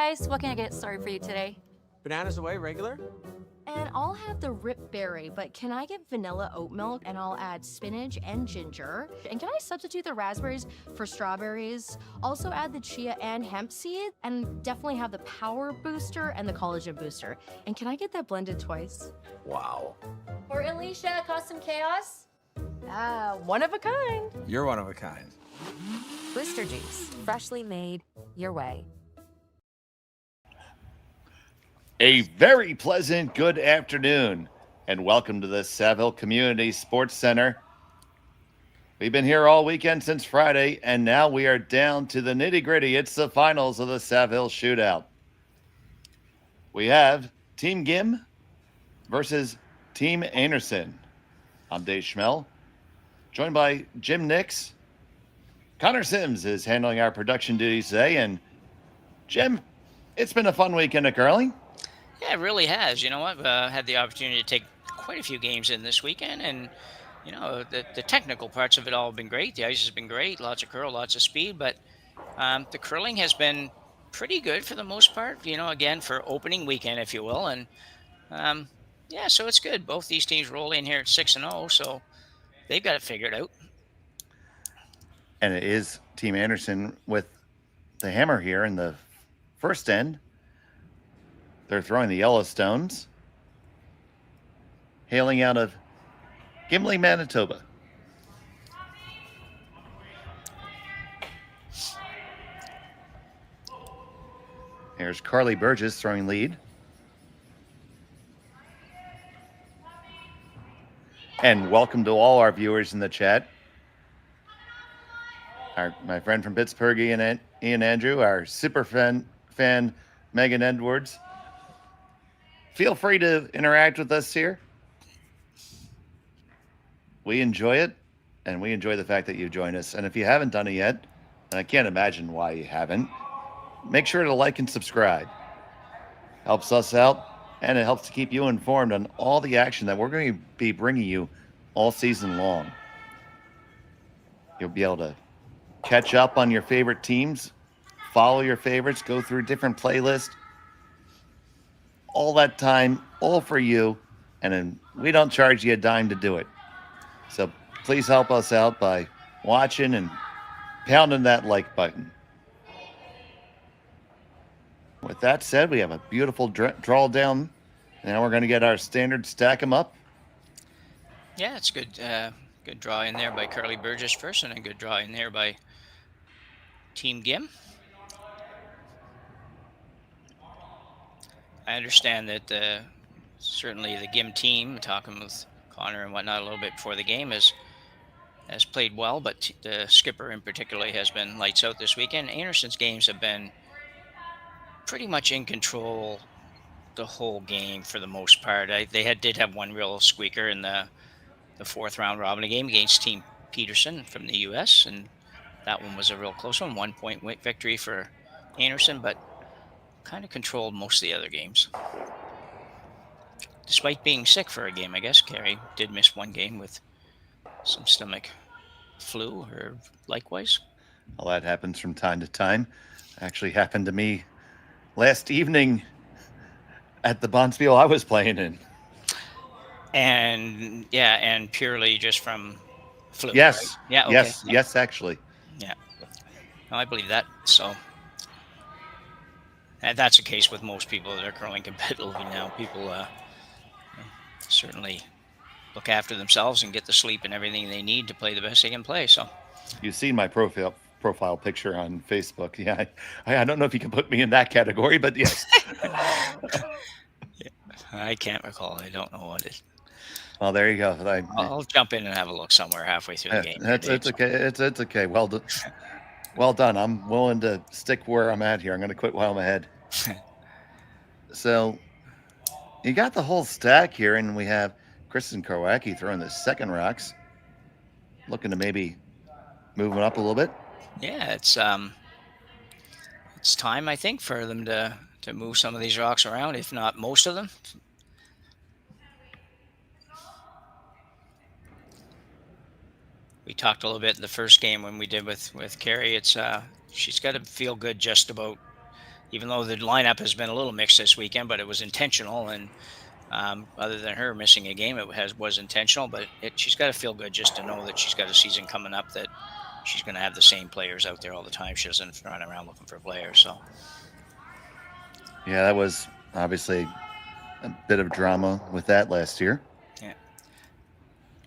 guys, what can I get started for you today? Bananas away, regular? And I'll have the rip berry, but can I get vanilla oat milk and I'll add spinach and ginger? And can I substitute the raspberries for strawberries? Also add the chia and hemp seed and definitely have the power booster and the collagen booster. And can I get that blended twice? Wow. For Alicia, custom chaos? One of a kind. You're one of a kind. Booster juice, freshly made, your way. A very pleasant good afternoon, and welcome to the Saville Community Sports Center. We've been here all weekend since Friday, and now we are down to the nitty-gritty. It's the finals of the Saville Shootout. We have Team Gim versus Team Einarson. I'm Dave Schmel, joined by Jim Nix. Connor Sims is handling our production duties today, and Jim, it's been a fun weekend of curling. Yeah, it really has. You know what? Had the opportunity to take quite a few games in this weekend, and you know the technical parts of it all have been great. The ice has been great, lots of curl, lots of speed, but the curling has been pretty good for the most part. You know, again for opening weekend, if you will, and yeah, so it's good. Both these teams roll in here at 6-0, so they've got it figured out. And it is Team Einarson with the hammer here in the first end. They're throwing the Yellowstones, hailing out of Gimli, Manitoba. Here's Carly Burgess throwing lead. And welcome to all our viewers in the chat. My friend from Pittsburgh, Ian Andrew, our super fan Megan Edwards. Feel free to interact with us here. We enjoy it, and we enjoy the fact that you join us. And if you haven't done it yet, and I can't imagine why you haven't, make sure to like and subscribe. Helps us out, and it helps to keep you informed on all the action that we're going to be bringing you all season long. You'll be able to catch up on your favorite teams, follow your favorites, go through different playlists. All that time, all for you, and then we don't charge you a dime to do it. So please help us out by watching and pounding that like button. With that said, we have a beautiful draw down. Now we're going to get our standard stack 'em up. Yeah, it's good. Good draw in there by Carly Burgess first, and a good draw in there by Team Gim. I understand that certainly the Gim team, talking with Connor and whatnot a little bit before the game, has played well, but the skipper in particular has been lights out this weekend. Einarson's games have been pretty much in control the whole game for the most part. They did have one real squeaker in the fourth round robin game against Team Peterson from the U.S., and that one was a real close one, 1 point victory for Einarson, but kind of controlled most of the other games. Despite being sick for a game, I guess Kerri did miss one game with some stomach flu or likewise. Well, that happens from time to time. Actually happened to me last evening at the Bonspiel I was playing in. And yeah, and purely just from flu. Yes. Right? Yeah. Okay. Yes. Yeah. Yes, actually. Yeah. No, I believe that. So, and that's the case with most people that are curling competitively now. People certainly look after themselves and get the sleep and everything they need to play the best they can play. So, You've seen my profile picture on Facebook. Yeah, I don't know if you can put me in that category, but yes. yeah, I can't recall. I don't know what it is. Well, there you go. I'll jump in and have a look somewhere halfway through the game. It's okay. It's okay. Well done. I'm willing to stick where I'm at here. I'm going to quit while I'm ahead. So you got the whole stack here, and we have Kristen Karwacki throwing the second rocks, looking to maybe move it up a little bit. Yeah, it's time, I think, for them to move some of these rocks around, if not most of them. We talked a little bit in the first game when we did with Kerri. It's she's got to feel good just about even though the lineup has been a little mixed this weekend, but it was intentional. And other than her missing a game, was intentional. But she's got to feel good just to know that she's got a season coming up that she's going to have the same players out there all the time. She doesn't run around looking for players. So Yeah, that was obviously a bit of drama with that last year. yeah,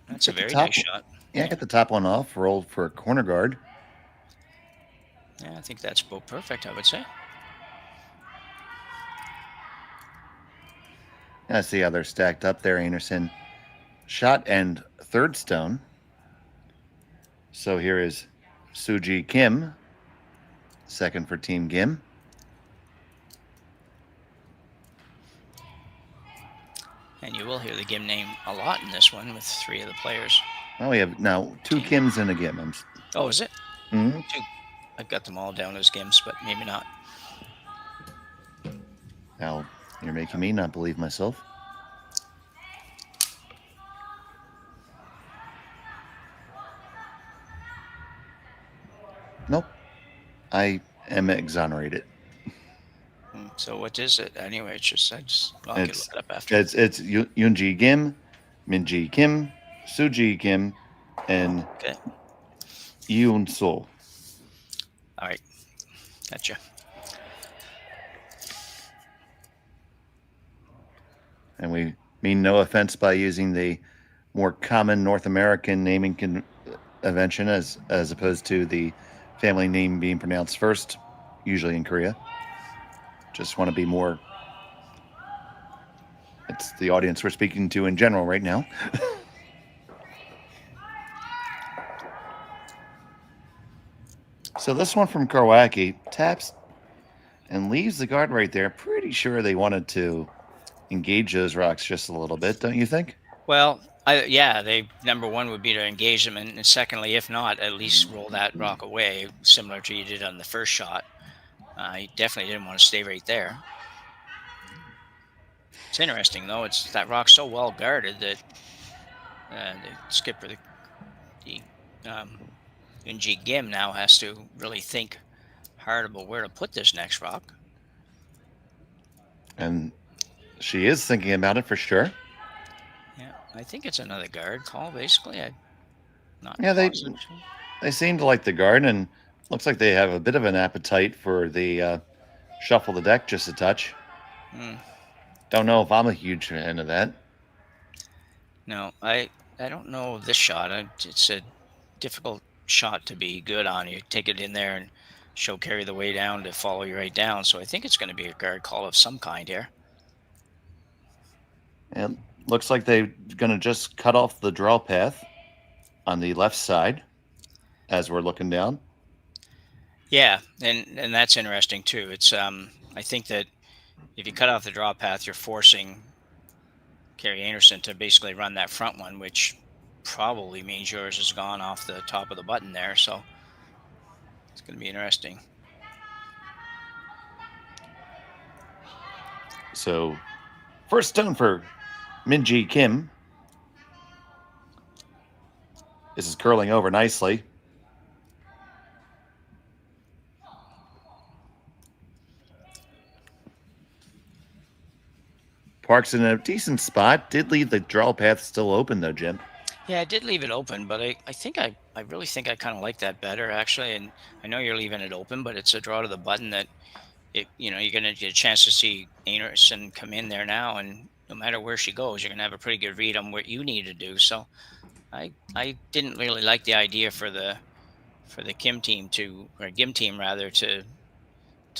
that's a Get the very top- nice shot. Yeah, get the top one off, rolled for a corner guard. Yeah, I think that's about perfect, I would say. I see how they're stacked up there, Einarson. Shot and third stone. So here is Suji Kim, second for Team Gim. And you will hear the Gim name a lot in this one with 3 of the players. Oh, we have now 2 Kims and a Gim. Oh, is it? Mhm. 2. I've got them all down as Gims, but maybe not. Now, you're making me not believe myself. Nope. I am exonerated. So what is it anyway? I'll just look it up after. It's Yoonji Gim, Minji Kim, Suji Kim, and Okay. Yoon So. All right. Gotcha. And we mean no offense by using the more common North American naming convention as opposed to the family name being pronounced first, usually in Korea. Just want to be more. It's the audience we're speaking to in general right now. So this one from Karwacki taps and leaves the guard right there. Pretty sure they wanted to engage those rocks just a little bit, don't you think? Well, they number one would be to engage them, and secondly, if not, at least roll that rock away, similar to you did on the first shot. You definitely didn't want to stay right there. It's interesting though; it's that rock's so well guarded that the skipper, the Unji Gim, now has to really think hard about where to put this next rock. And she is thinking about it for sure. Yeah, I think it's another guard call, basically. Yeah, they seem to like the guard, and looks like they have a bit of an appetite for the shuffle the deck just a touch. Don't know if I'm a huge fan of that. No, I don't know this shot. It's a difficult shot to be good on. You take it in there and show Kerri the way down to follow you right down. So I think it's going to be a guard call of some kind here. And looks like they're going to just cut off the draw path on the left side as we're looking down. Yeah, and that's interesting too. It's I think that if you cut off the draw path, you're forcing Kerri Einarson to basically run that front one, which probably means yours is gone off the top of the button there. So it's going to be interesting. So first stone for Minji Kim. This is curling over nicely. Parks in a decent spot. Did leave the draw path still open though, Jim. Yeah, I did leave it open, but I think I really think I kind of like that better actually. And I know you're leaving it open, but it's a draw to the button that you're going to get a chance to see Einarson come in there now, and no matter where she goes, you're going to have a pretty good read on what you need to do. So I didn't really like the idea for the Gim team to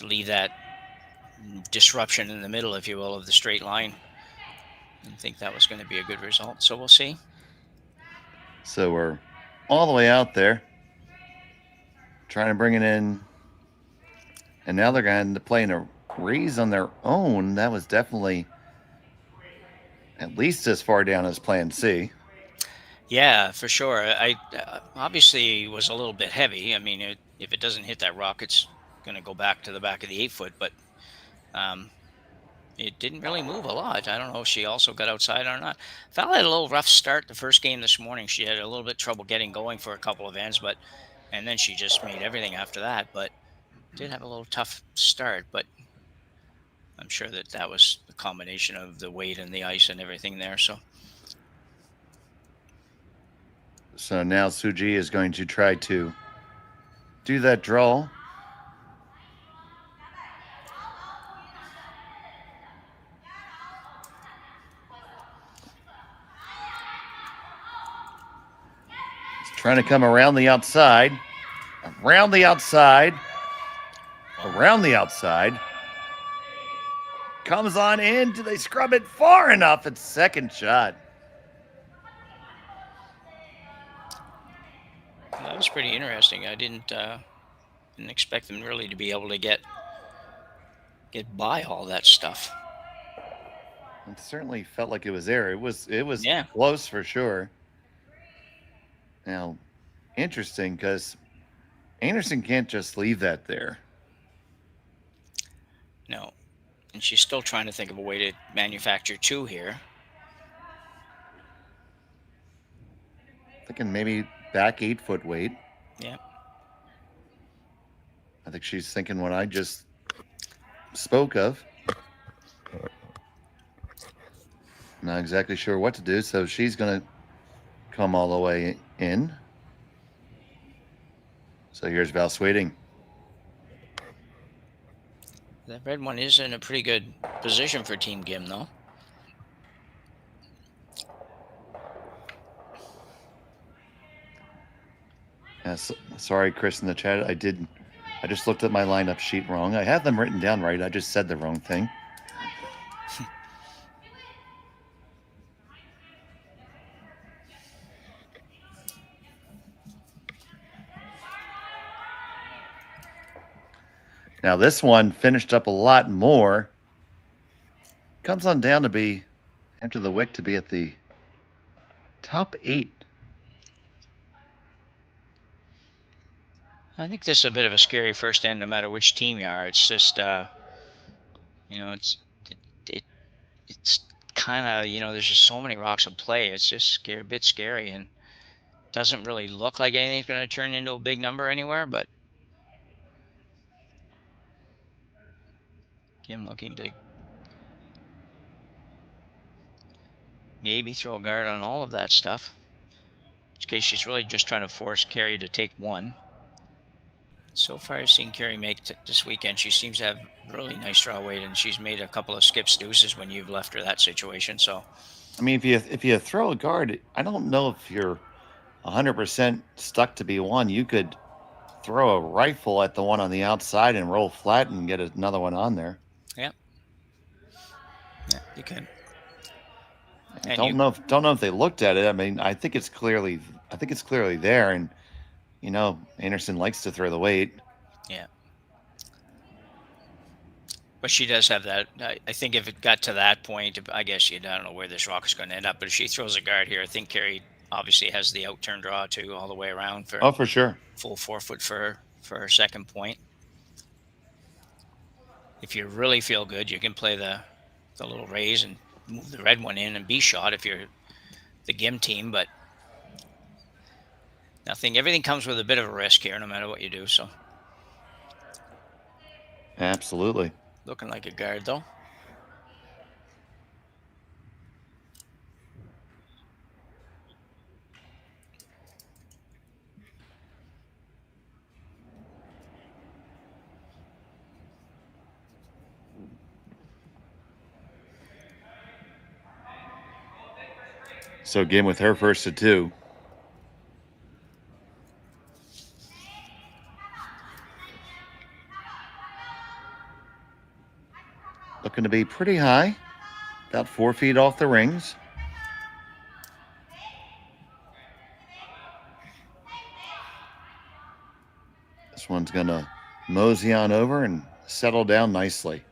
leave that disruption in the middle, if you will, of the straight line. I didn't think that was going to be a good result. So we'll see. So we're all the way out there trying to bring it in. And now they're going to play in a raise on their own. That was definitely at least as far down as plan C. Yeah, for sure. I obviously was a little bit heavy. I mean, if it doesn't hit that rock, it's going to go back to the back of the 8-foot. But it didn't really move a lot. I don't know if she also got outside or not. Val had a little rough start the first game this morning. She had a little bit trouble getting going for a couple of ends, and then she just made everything after that. But did have a little tough start. But I'm sure that was the combination of the weight and the ice and everything there. So now Suji is going to try to do that draw. He's trying to come around the outside. Around the outside. Around the outside. Comes on in. Do they scrub it far enough? It's second shot. that was pretty interesting. I didn't expect them really to be able to get by all that stuff. It certainly felt like it was there. It was Yeah. close for sure. Now, interesting because Einarson can't just leave that there. No. And she's still trying to think of a way to manufacture two here. Thinking maybe back 8-foot weight. Yeah. I think she's thinking what I just spoke of. Not exactly sure what to do, so she's going to come all the way in. So here's Val Sweeting. That red one is in a pretty good position for Team Gim, though. Yes, sorry, Chris, in the chat. I just looked at my lineup sheet wrong. I have them written down right. I just said the wrong thing. Now this one finished up a lot more. Comes on down to be, after the wick, to be at the top 8. I think this is a bit of a scary first end, no matter which team you are. It's just, it's kind of, there's just so many rocks in play. It's just a bit scary, and doesn't really look like anything's going to turn into a big number anywhere, but Gim looking to maybe throw a guard on all of that stuff. In which case she's really just trying to force Kerri to take one. So far, I've seen Kerri make this weekend. She seems to have really nice draw weight, and she's made a couple of skips deuces when you've left her that situation. So, I mean, if you throw a guard, I don't know if you're 100% stuck to be one. You could throw a rifle at the one on the outside and roll flat and get another one on there. yeah, you can. I don't know if they looked at it. I mean, I think it's clearly there, and Einarson likes to throw the weight. Yeah. But she does have that. I think if it got to that point, I guess I don't know where this rock is going to end up. But if she throws a guard here, I think Kerri obviously has the outturn draw too, all the way around for sure. Full 4-foot for her second point. If you really feel good, you can play the little raise and move the red one in and be shot if you're the Gim team. But everything comes with a bit of a risk here, no matter what you do. So, absolutely. Looking like a guard, though. So Gim with her first to 2. Looking to be pretty high, about 4 feet off the rings. This one's going to mosey on over and settle down nicely.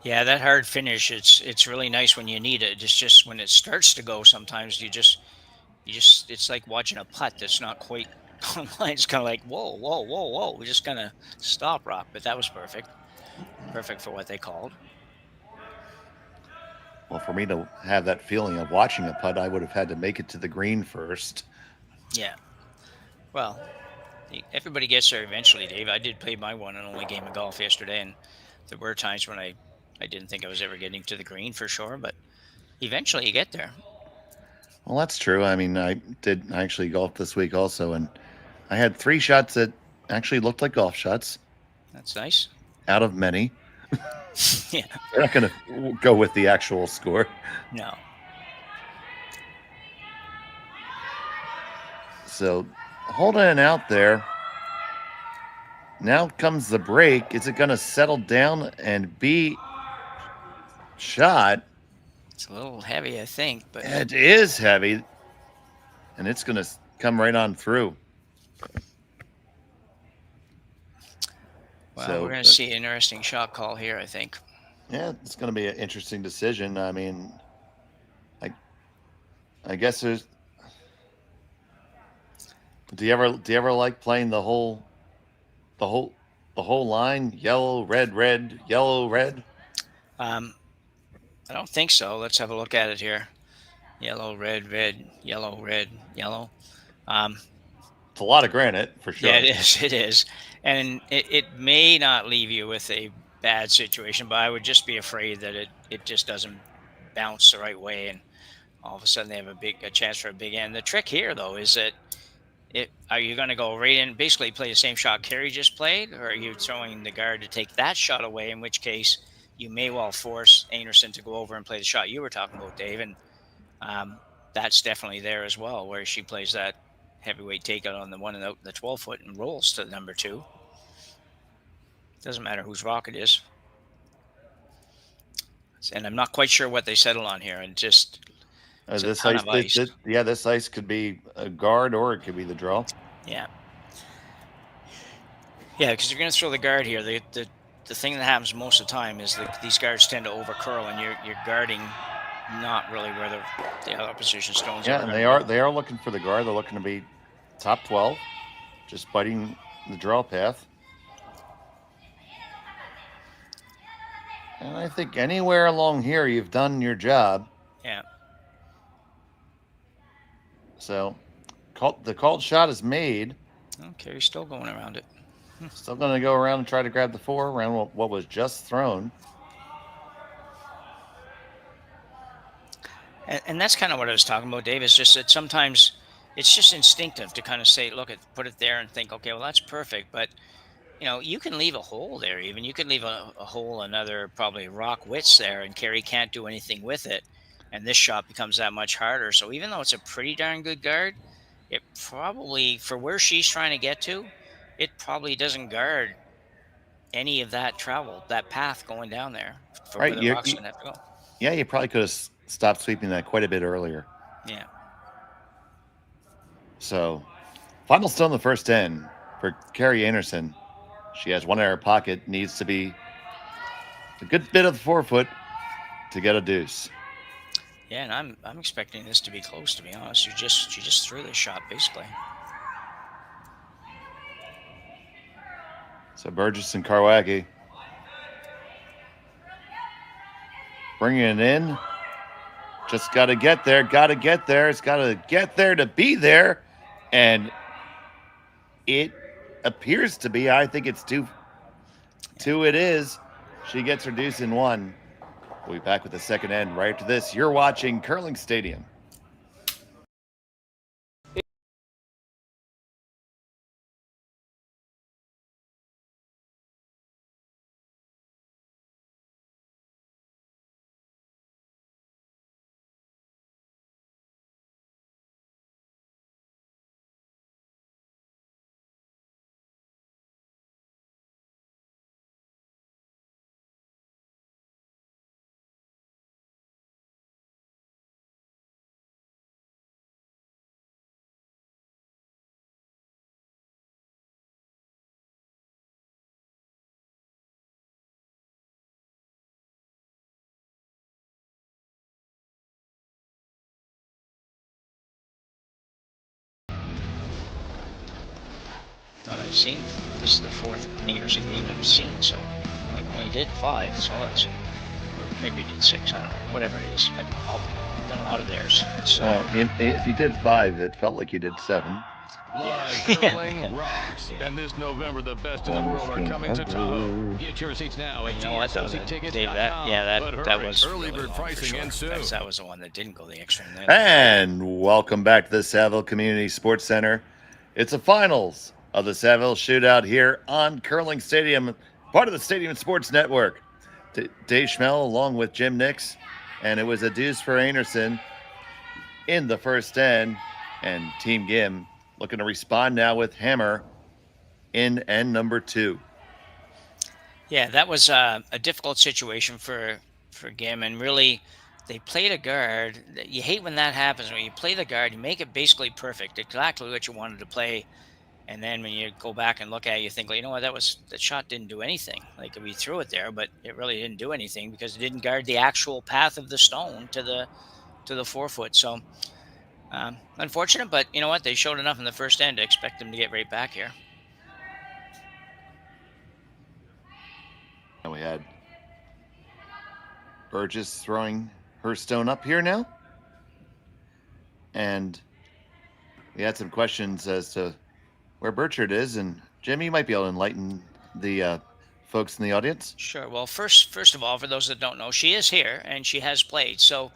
Yeah, that hard finish, it's really nice when you need it. It's just when it starts to go, sometimes you just it's like watching a putt that's not quite on line. It's kind of like, whoa. We're just going to stop rock. But that was perfect. Perfect for what they called. Well, for me to have that feeling of watching a putt, I would have had to make it to the green first. Yeah. Well, Everybody gets there eventually, Dave. I did play my one and only game of golf yesterday, and there were times when I didn't think I was ever getting to the green for sure, but eventually you get there. Well, that's true. I mean, I actually golf this week also, and I had 3 shots that actually looked like golf shots That's nice. out of many. Yeah. We're not going to go with the actual score. No. So holding it out there. Now comes the break. Is it going to settle down and be shot? It's a little heavy, I think, but It is heavy, and it's going to come right on through. well, we're going to see an interesting shot call here, I think. Yeah, it's going to be an interesting decision. I mean, I guess there's. Do you ever like playing the whole line? Yellow, red, yellow, red. I don't think so. Let's have a look at it here. Yellow, red, yellow, red, yellow. It's a lot of granite for sure. Yeah, it is. It is. And it may not leave you with a bad situation, but I would just be afraid that it just doesn't bounce the right way, and all of a sudden they have a chance for a big end. The trick here, though, is that are you going to go right in, basically play the same shot Kerri just played, or are you throwing the guard to take that shot away, in which case you may well force Einarson to go over and play the shot you were talking about, Dave, and that's definitely there as well, where she plays that heavyweight takeout on the one and out in the 12-foot and rolls to number 2. Doesn't matter whose rock it is. And I'm not quite sure what they settle on here, and just this ice could be a guard or it could be the draw. Yeah, because you're going to throw the guard here. The thing that happens most of the time is that these guards tend to over curl, and you're guarding not really where the other opposition stones are. Yeah, and they are looking for the guard. They're looking to be top 12, just biting the draw path. And I think anywhere along here you've done your job. Yeah. So the called shot is made. Okay, he's still going around it. Still going to go around and try to grab the 4 around what was just thrown. And that's kind of what I was talking about, Dave. Is just that sometimes it's just instinctive to kind of say, put it there and think, okay, well, that's perfect. But, you can leave a hole there even. You can leave a hole, another probably rock widths there, and Kerri can't do anything with it. And this shot becomes that much harder. So even though it's a pretty darn good guard, it probably, for where she's trying to get to, it probably doesn't guard any of that travel, that path going down there. For Right, where the rock's going to have to go. Yeah, you probably could have stopped sweeping that quite a bit earlier. Yeah. So, final stone the first 10 for Kerri Einarson. She has one in her pocket. Needs to be a good bit of the 4-foot to get a deuce. Yeah, and I'm expecting this to be close, to be honest. She just threw this shot basically. So Burgess and Karwacki bringing it in. Just got to get there. It's got to get there to be there. And it appears to be. I think it's 2. 2 it is. She gets her deuce in 1. We'll be back with the second end right after this. You're watching Curling Stadium. Thought I've seen. This is the 4th Einarson game I've seen, so I only did 5, so that's, maybe I did 6, I don't know, whatever it is. I've done a lot of theirs. So If you did 5, it felt like you did 7. Live curling rocks. And this November, the best in the world are coming to Tahoe. Get your seats now at You know what, though, Dave, that was early really bird long for pricing sure. ends soon. That was the one that didn't go the extra minute. And welcome back to the Saville Community Sports Center. It's the finals of the Saville Shootout here on Curling Stadium, part of the Stadium Sports Network. Dave Schmel along with Jim Nix, and it was a deuce for Einarson in the first end, and Team Gim looking to respond now with hammer in end number 2. Yeah, that was a difficult situation for Gim, and really, they played a guard. You hate when that happens. When you play the guard, you make it basically perfect, exactly what you wanted to play, and then when you go back and look at it, you think, like, you know what, that shot didn't do anything. Like, we threw it there, but it really didn't do anything because it didn't guard the actual path of the stone to the 4-foot. So, unfortunate, but you know what, they showed enough in the first end to expect them to get right back here. And we had Burgess throwing her stone up here now. And we had some questions as to where Burchard is. And Jim, you might be able to enlighten the folks in the audience. Sure. Well, first of all, for those that don't know, she is here and she has played. So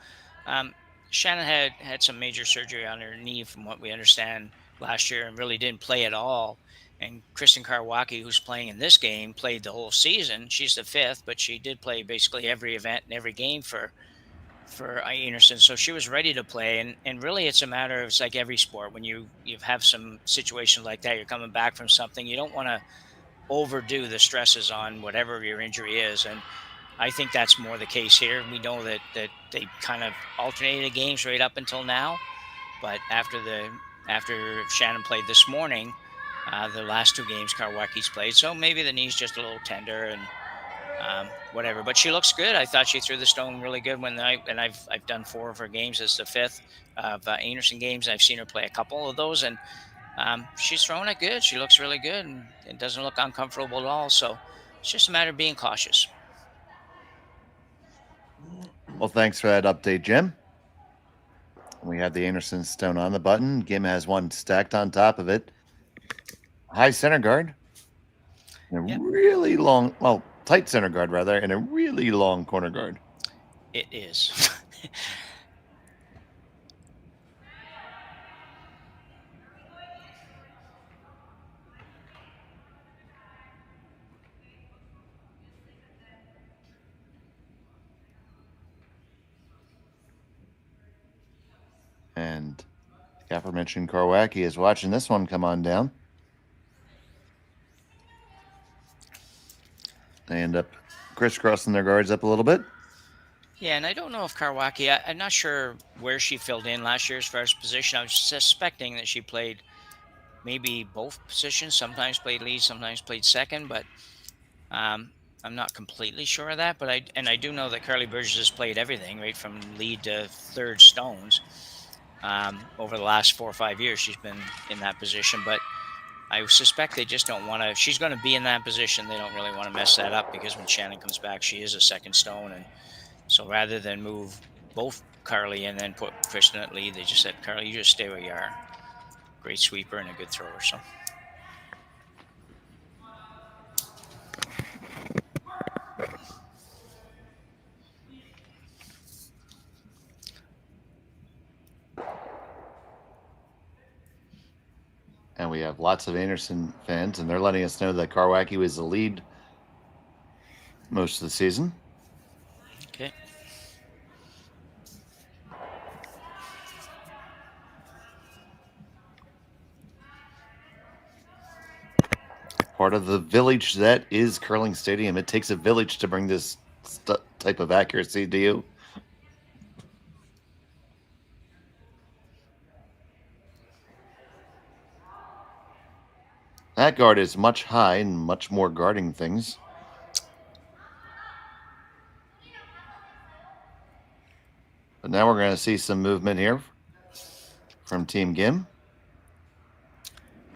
Shannon had some major surgery on her knee, from what we understand, last year, and really didn't play at all. And Kristen Karwacki, who's playing in this game, played the whole season. She's the 5th, but she did play basically every event and every game for Einarson. So she was ready to play. And really, it's a matter of, it's like every sport. When you have some situations like that, you're coming back from something, you don't want to overdo the stresses on whatever your injury is. And I think that's more the case here. We know that they kind of alternated games right up until now. But after Shannon played this morning, the last 2 games Karwacki's played, so maybe the knee's just a little tender and whatever. But she looks good. I thought she threw the stone really good I've done 4 of her games. It's the 5th of Einarson games. I've seen her play a couple of those, and she's throwing it good. She looks really good, and it doesn't look uncomfortable at all. So it's just a matter of being cautious. Well, thanks for that update, Jim. We have the Einarson stone on the button. Gim has one stacked on top of it. High center guard. And a really long, well, tight center guard, rather, and a really long corner guard. It is. And the aforementioned Karwacki is watching this one come on down. They end up crisscrossing their guards up a little bit. Yeah, and I don't know if Karwacki, I'm not sure where she filled in last year as far as position. I was suspecting that she played maybe both positions, sometimes played lead, sometimes played second, but I'm not completely sure of that. But I do know that Carly Burgess has played everything, right from lead to 3rd stones. Over the last 4 or 5 years, she's been in that position, but I suspect they just don't want to. She's going to be in that position. They don't really want to mess that up because when Shannon comes back, she is a 2nd stone. And so rather than move both Carly and then put Kristen at lead, they just said, Carly, you just stay where you are. Great sweeper and a good thrower. So. And we have lots of Einarson fans, and they're letting us know that Karwacki was the lead most of the season. Okay. Part of the village that is Curling Stadium. It takes a village to bring this type of accuracy to you. That guard is much high and much more guarding things. But now we're going to see some movement here from Team Gim.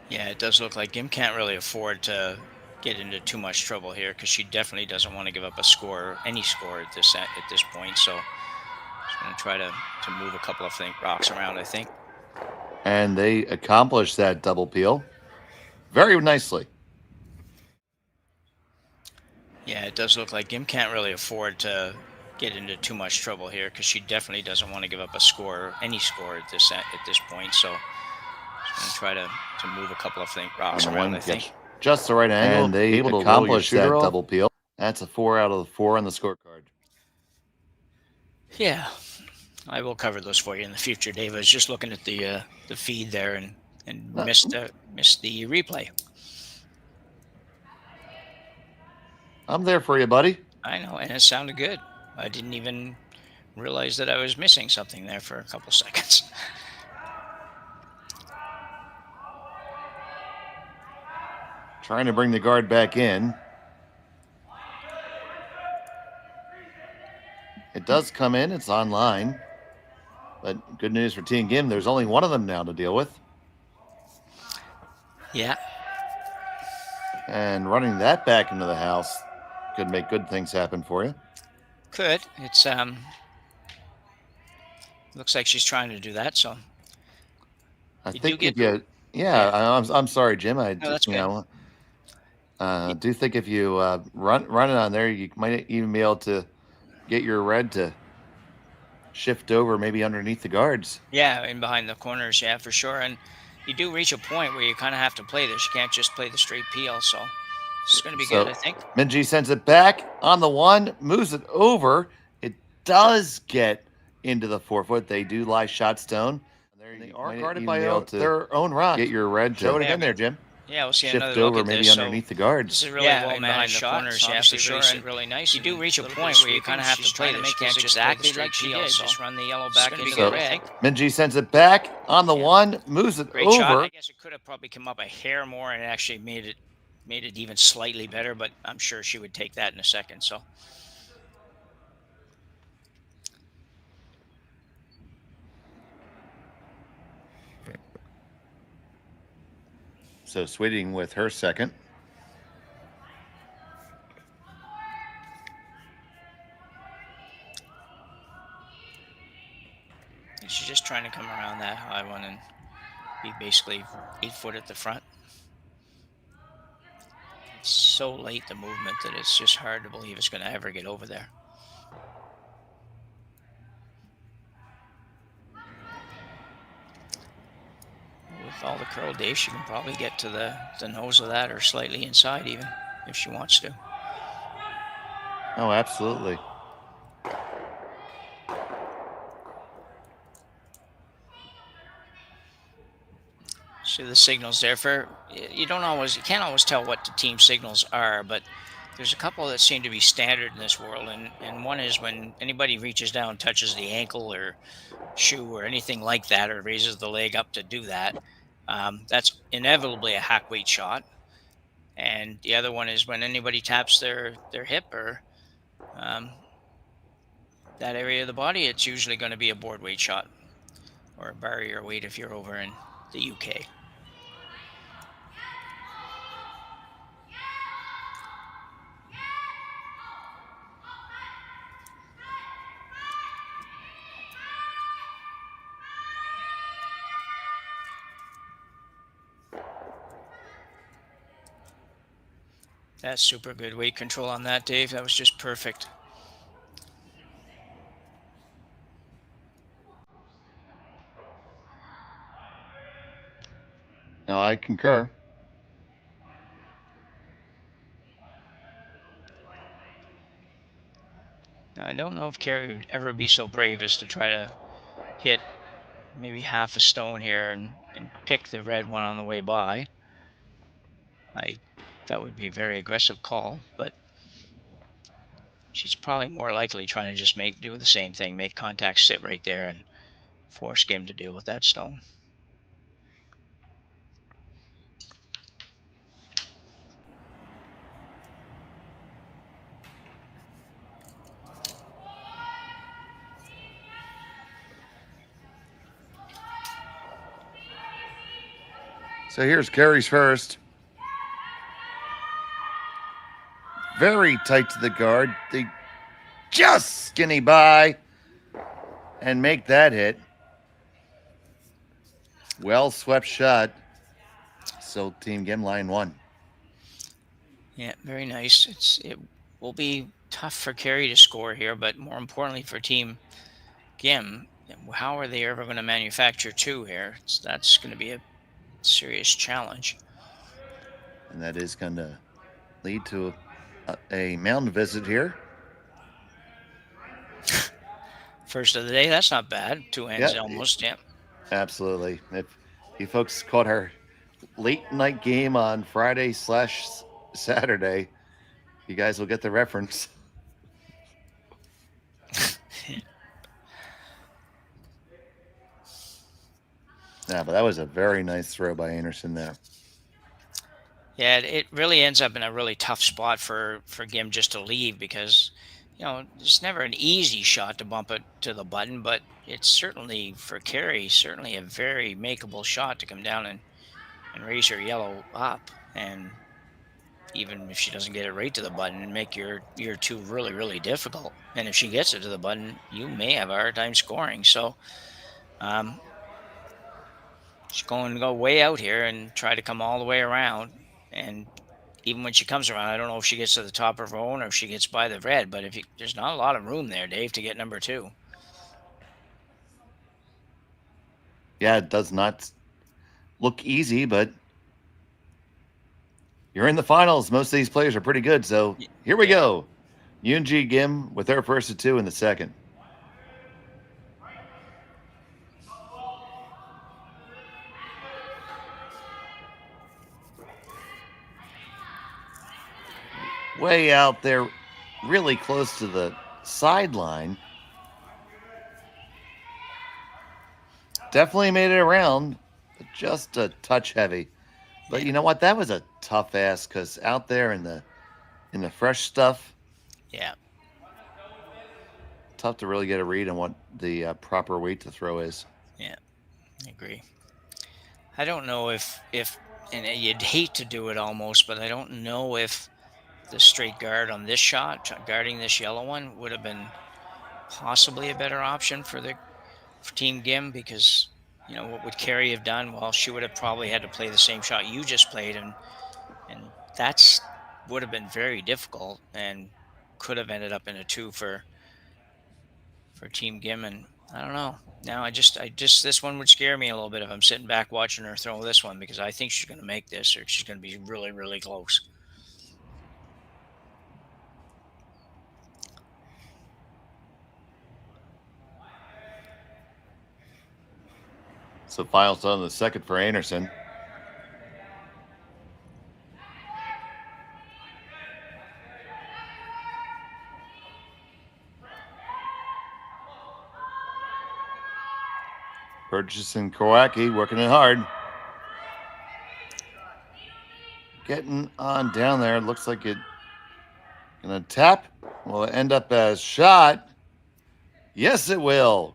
Yeah, it does look like Gim can't really afford to get into too much trouble here because she definitely doesn't want to give up a score, any score at this point. So she's going to try to move a couple of rocks around, I think. And they accomplished that double peel very nicely. Yeah, it does look like Gim can't really afford to get into too much trouble here because she definitely doesn't want to give up a score, any score at this point. So she's going to try to move a couple of rocks around, I think. Just the right angle. And they able to accomplish that double peel. That's a 4 out of the 4 on the scorecard. Yeah, I will cover those for you in the future, Dave. I was just looking at the feed there and missed the replay. I'm there for you, buddy. I know, and it sounded good. I didn't even realize that I was missing something there for a couple seconds. Trying to bring the guard back in. It does come in. It's online. But good news for Team Gim, there's only one of them now to deal with. Yeah. And running that back into the house could make good things happen for you. Could. It's looks like she's trying to do that, so I think if you I'm sorry, Jim. No, that's good. Do think if you run it on there, you might even be able to get your red to shift over maybe underneath the guards. Yeah, in behind the corners, yeah, for sure. And you do reach a point where you kind of have to play this. You can't just play the straight peel, so it's going to be good, I think. Minji sends it back on the 1, moves it over. It does get into the 4-foot. They do lie shot stone. They are guarded by their own rock. Get your red to show it again there, Jim. Yeah, we'll see shift another over look at maybe this. underneath the guards. This is really well managed the corners, yeah, for sure. Really nice. You do reach a point where you kind of have to play this. You can't just exactly like she did. Just run the yellow back into the red. Minji sends it back on the 1, moves it Great over. Shot. I guess it could have probably come up a hair more and it actually made it even slightly better, but I'm sure she would take that in a second. So Sweeting with her second. And she's just trying to come around that high one and be basically 8 foot at the front. It's so late, the movement, that it's just hard to believe it's going to ever get over there. With all the curl days, she can probably get to the nose of that or slightly inside even, if she wants to. Oh, absolutely. So the signals there you can't always tell what the team signals are, but there's a couple that seem to be standard in this world, and one is when anybody reaches down, touches the ankle or shoe or anything like that, or raises the leg up to do that, that's inevitably a hack weight shot. And the other one is when anybody taps their hip or that area of the body, it's usually going to be a board weight shot or a barrier weight if you're over in the UK. That's super good weight control on that, Dave. That was just perfect. No, I concur. Now, I don't know if Kerri would ever be so brave as to try to hit maybe half a stone here and pick the red one on the way by. That would be a very aggressive call, but she's probably more likely trying to just do the same thing, make contact, sit right there, and force Gim to deal with that stone. So here's Kerri's first. Very tight to the guard. They just skinny by and make that hit. Well swept shot. So Team Gim line 1. Yeah, very nice. It will be tough for Kerri to score here, but more importantly for Team Gim, how are they ever going to manufacture 2 here? That's going to be a serious challenge. And that is going to lead to a mountain visit here. First of the day, that's not bad. 2 ends almost, yeah. Absolutely. If you folks caught our late night game on Friday/Saturday, you guys will get the reference. Yeah, but that was a very nice throw by Einarson there. Yeah, it really ends up in a really tough spot for Gim just to leave because, it's never an easy shot to bump it to the button, but it's certainly, for Kerri, certainly a very makeable shot to come down and raise her yellow up. And even if she doesn't get it right to the button, and make your 2 really, really difficult. And if she gets it to the button, you may have a hard time scoring. So she's going to go way out here and try to come all the way around. And even when she comes around, I don't know if she gets to the top of her own or if she gets by the red. But there's not a lot of room there, Dave, to get number 2. Yeah, it does not look easy, but you're in the finals. Most of these players are pretty good. So here we go. Uijeongbu Gim with her first of 2 in the second. Way out there, really close to the sideline. Definitely made it around, but just a touch heavy. But you know what? That was a tough ask because out there in the fresh stuff, yeah, tough to really get a read on what the proper weight to throw is. Yeah, I agree. I don't know if and you'd hate to do it almost, but I don't know if the straight guard on this shot, guarding this yellow one, would have been possibly a better option for Team Gim, because what would Kerri have done? Well, she would have probably had to play the same shot you just played, and that's would have been very difficult and could have ended up in a 2 for Team Gim. And I don't know. Now I just this one would scare me a little bit if I'm sitting back watching her throw this one, because I think she's going to make this, or she's going to be really, really close. So final on the second for Einarson. Purchasing Kowaki, working it hard. Getting on down there. Looks like it gonna tap. Will it end up as shot? Yes, it will.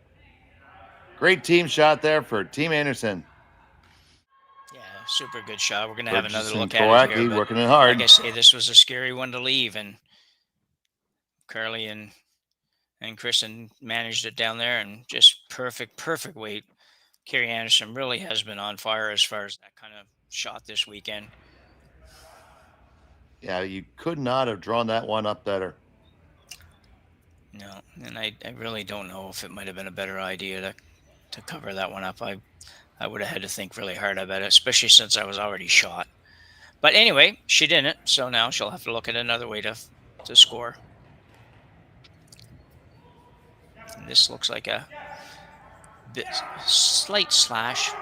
Great team shot there for Team Einarson. Yeah, super good shot. We're gonna have another look at Kowaki, it here. working it hard. Like I say, this was a scary one to leave, and Carly and Kristen managed it down there, and just perfect weight. Kerri Einarson really has been on fire as far as that kind of shot this weekend. Yeah, you could not have drawn that one up better. No, and I really don't know if it might have been a better idea to cover that one up. I would have had to think really hard about it, especially since I was already shot. But anyway, she didn't, so now she'll have to look at another way to score. And this looks like a slight slash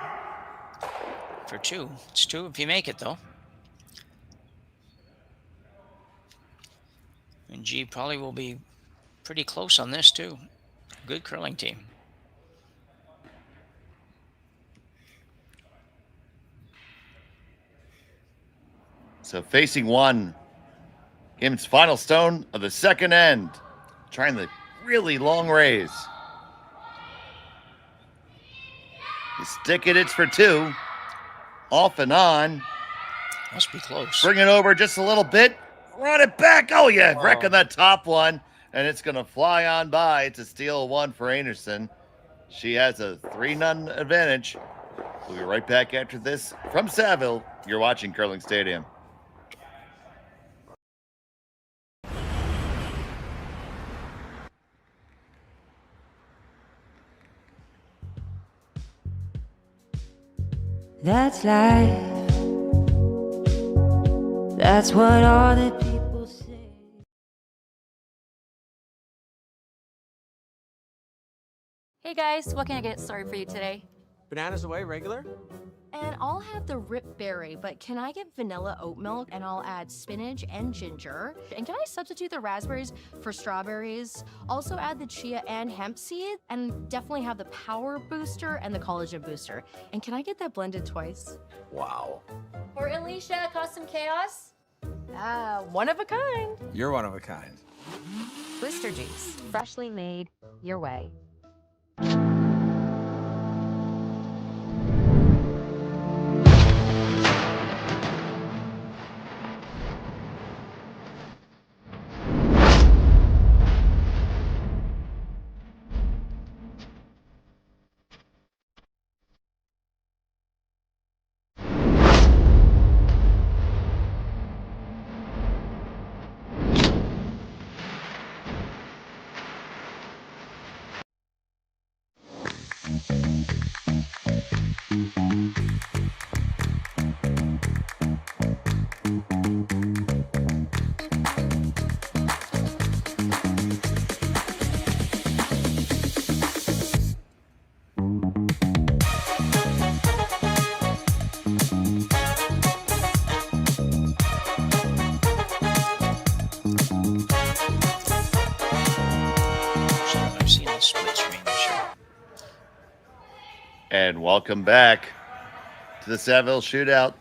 for 2. It's 2 if you make it, though. And G probably will be pretty close on this, too. Good curling team. So facing one, Gim's final stone of the second end. Trying the really long raise. You stick it, it's for 2. Off and on. Must be close. Bring it over just a little bit. Run it back. Oh, yeah. Wrecking that top one. And it's going to fly on by to steal 1 for Einarson. She has a 3-0 advantage. We'll be right back after this from Saville. You're watching Curling Stadium. That's life. That's what all the people say. Hey guys, what can I get started for you today? Bananas away, regular? And I'll have the rip berry, but can I get vanilla oat milk and I'll add spinach and ginger? And can I substitute the raspberries for strawberries? Also add the chia and hemp seed, and definitely have the power booster and the collagen booster. And can I get that blended twice? Wow. For Alicia, custom chaos? One of a kind. You're one of a kind. Blister juice, freshly made your way. I've seen the split screen this year. And welcome back to the Saville Shootout.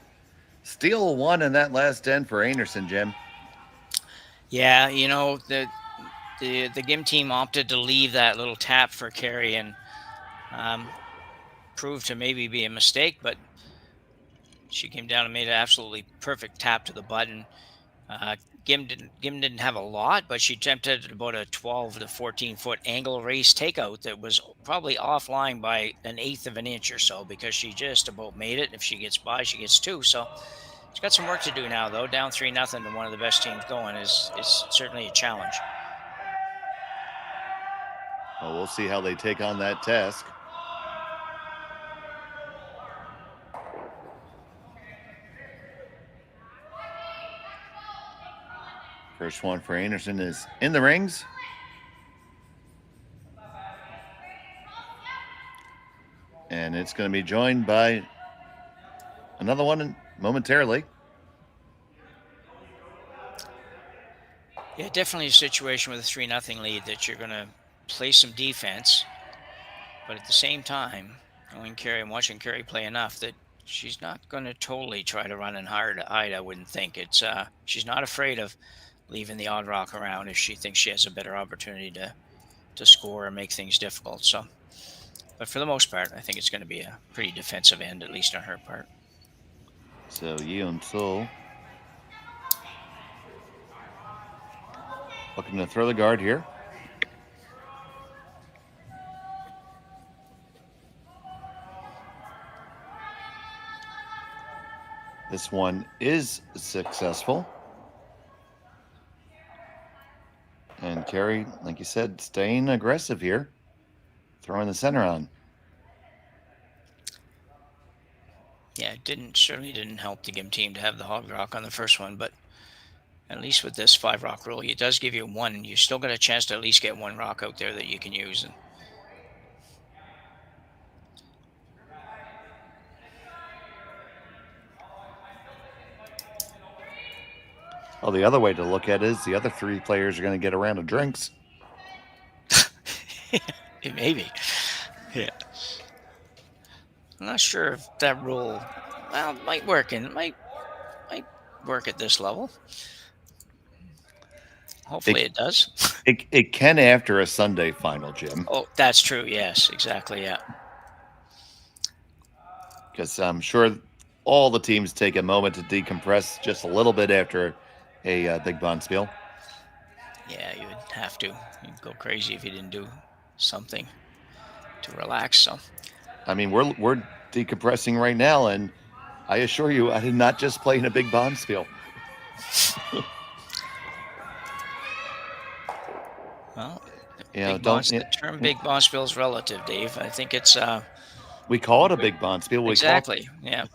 Steal one in that last end for Einarson, Jim. Yeah, you know, the GIM team opted to leave that little tap for Kerri, and proved to maybe be a mistake, but she came down and made an absolutely perfect tap to the button. Gim didn't have a lot, but she attempted about a 12 to 14 foot angle race takeout that was probably offline by 1/8 of an inch or so, because she just about made it. If she gets by, she gets two. So she's got some work to do now, though. Down 3-0 to one of the best teams going is certainly a challenge. Well, we'll see how they take on that task. First one for Einarson is in the rings. And it's going to be joined by another one momentarily. Yeah, definitely a situation with a 3-0 lead that you're going to play some defense, but at the same time, knowing Kerri and watching Kerri play enough, that she's not going to totally try to run and hide. I wouldn't think. She's not afraid of leaving the odd rock around if she thinks she has a better opportunity to score and make things difficult. So, but for the most part, I think it's going to be a pretty defensive end, at least on her part. So Uijeongbu looking to throw the guard here. This one is successful. And Kerri, like you said, staying aggressive here, throwing the center on. Yeah, it certainly didn't help the GIM team to have the hog rock on the first one, but at least with this 5 rock rule, it does give you one. You still got a chance to at least get one rock out there that you can use. And well, the other way to look at it is the other 3 players are going to get a round of drinks. Maybe. Yeah. I'm not sure if that rule, well, might work at this level. Hopefully it does. It can after a Sunday final, Jim. Oh, that's true. Yes, exactly. Yeah. Because I'm sure all the teams take a moment to decompress just a little bit after a big bonspiel. Yeah, you would have to. You'd go crazy if you didn't do something to relax. So, I mean, we're decompressing right now, and I assure you, I did not just play in a big bonspiel. Well, The term big bonspiel is relative, Dave. I think it's we call it a big bonspiel. exactly. Yeah.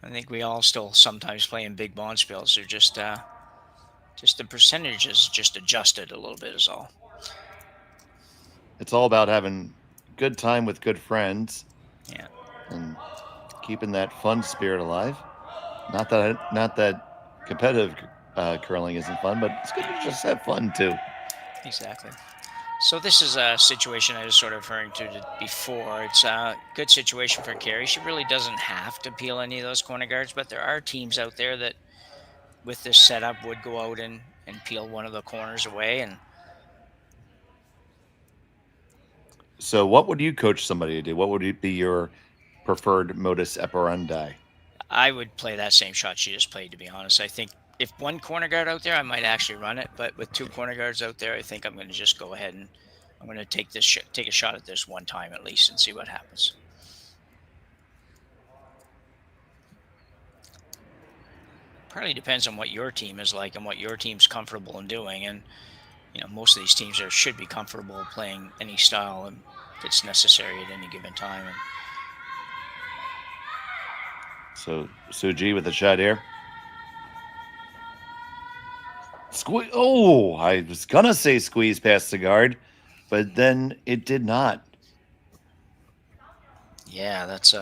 I think we all still sometimes play in big bonspiels. They're just the percentage is just adjusted a little bit is all. It's all about having good time with good friends. Yeah. And keeping that fun spirit alive. Not that competitive curling isn't fun, but it's good to just have fun too. Exactly. So this is a situation I was sort of referring to before. It's a good situation for Kerri. She really doesn't have to peel any of those corner guards, but there are teams out there that with this setup would go out and peel one of the corners away. And so what would you coach somebody to do? What would be your preferred modus operandi? I would play that same shot she just played, to be honest. I think if one corner guard out there, I might actually run it. But with two corner guards out there, I think I'm going to just go ahead and I'm going to take a shot at this one time at least and see what happens. Probably depends on what your team is like and what your team's comfortable in doing. And most of these teams should be comfortable playing any style that's necessary at any given time. And so Suji with a shot here. Oh, I was gonna say squeeze past the guard, but then it did not. Yeah, that's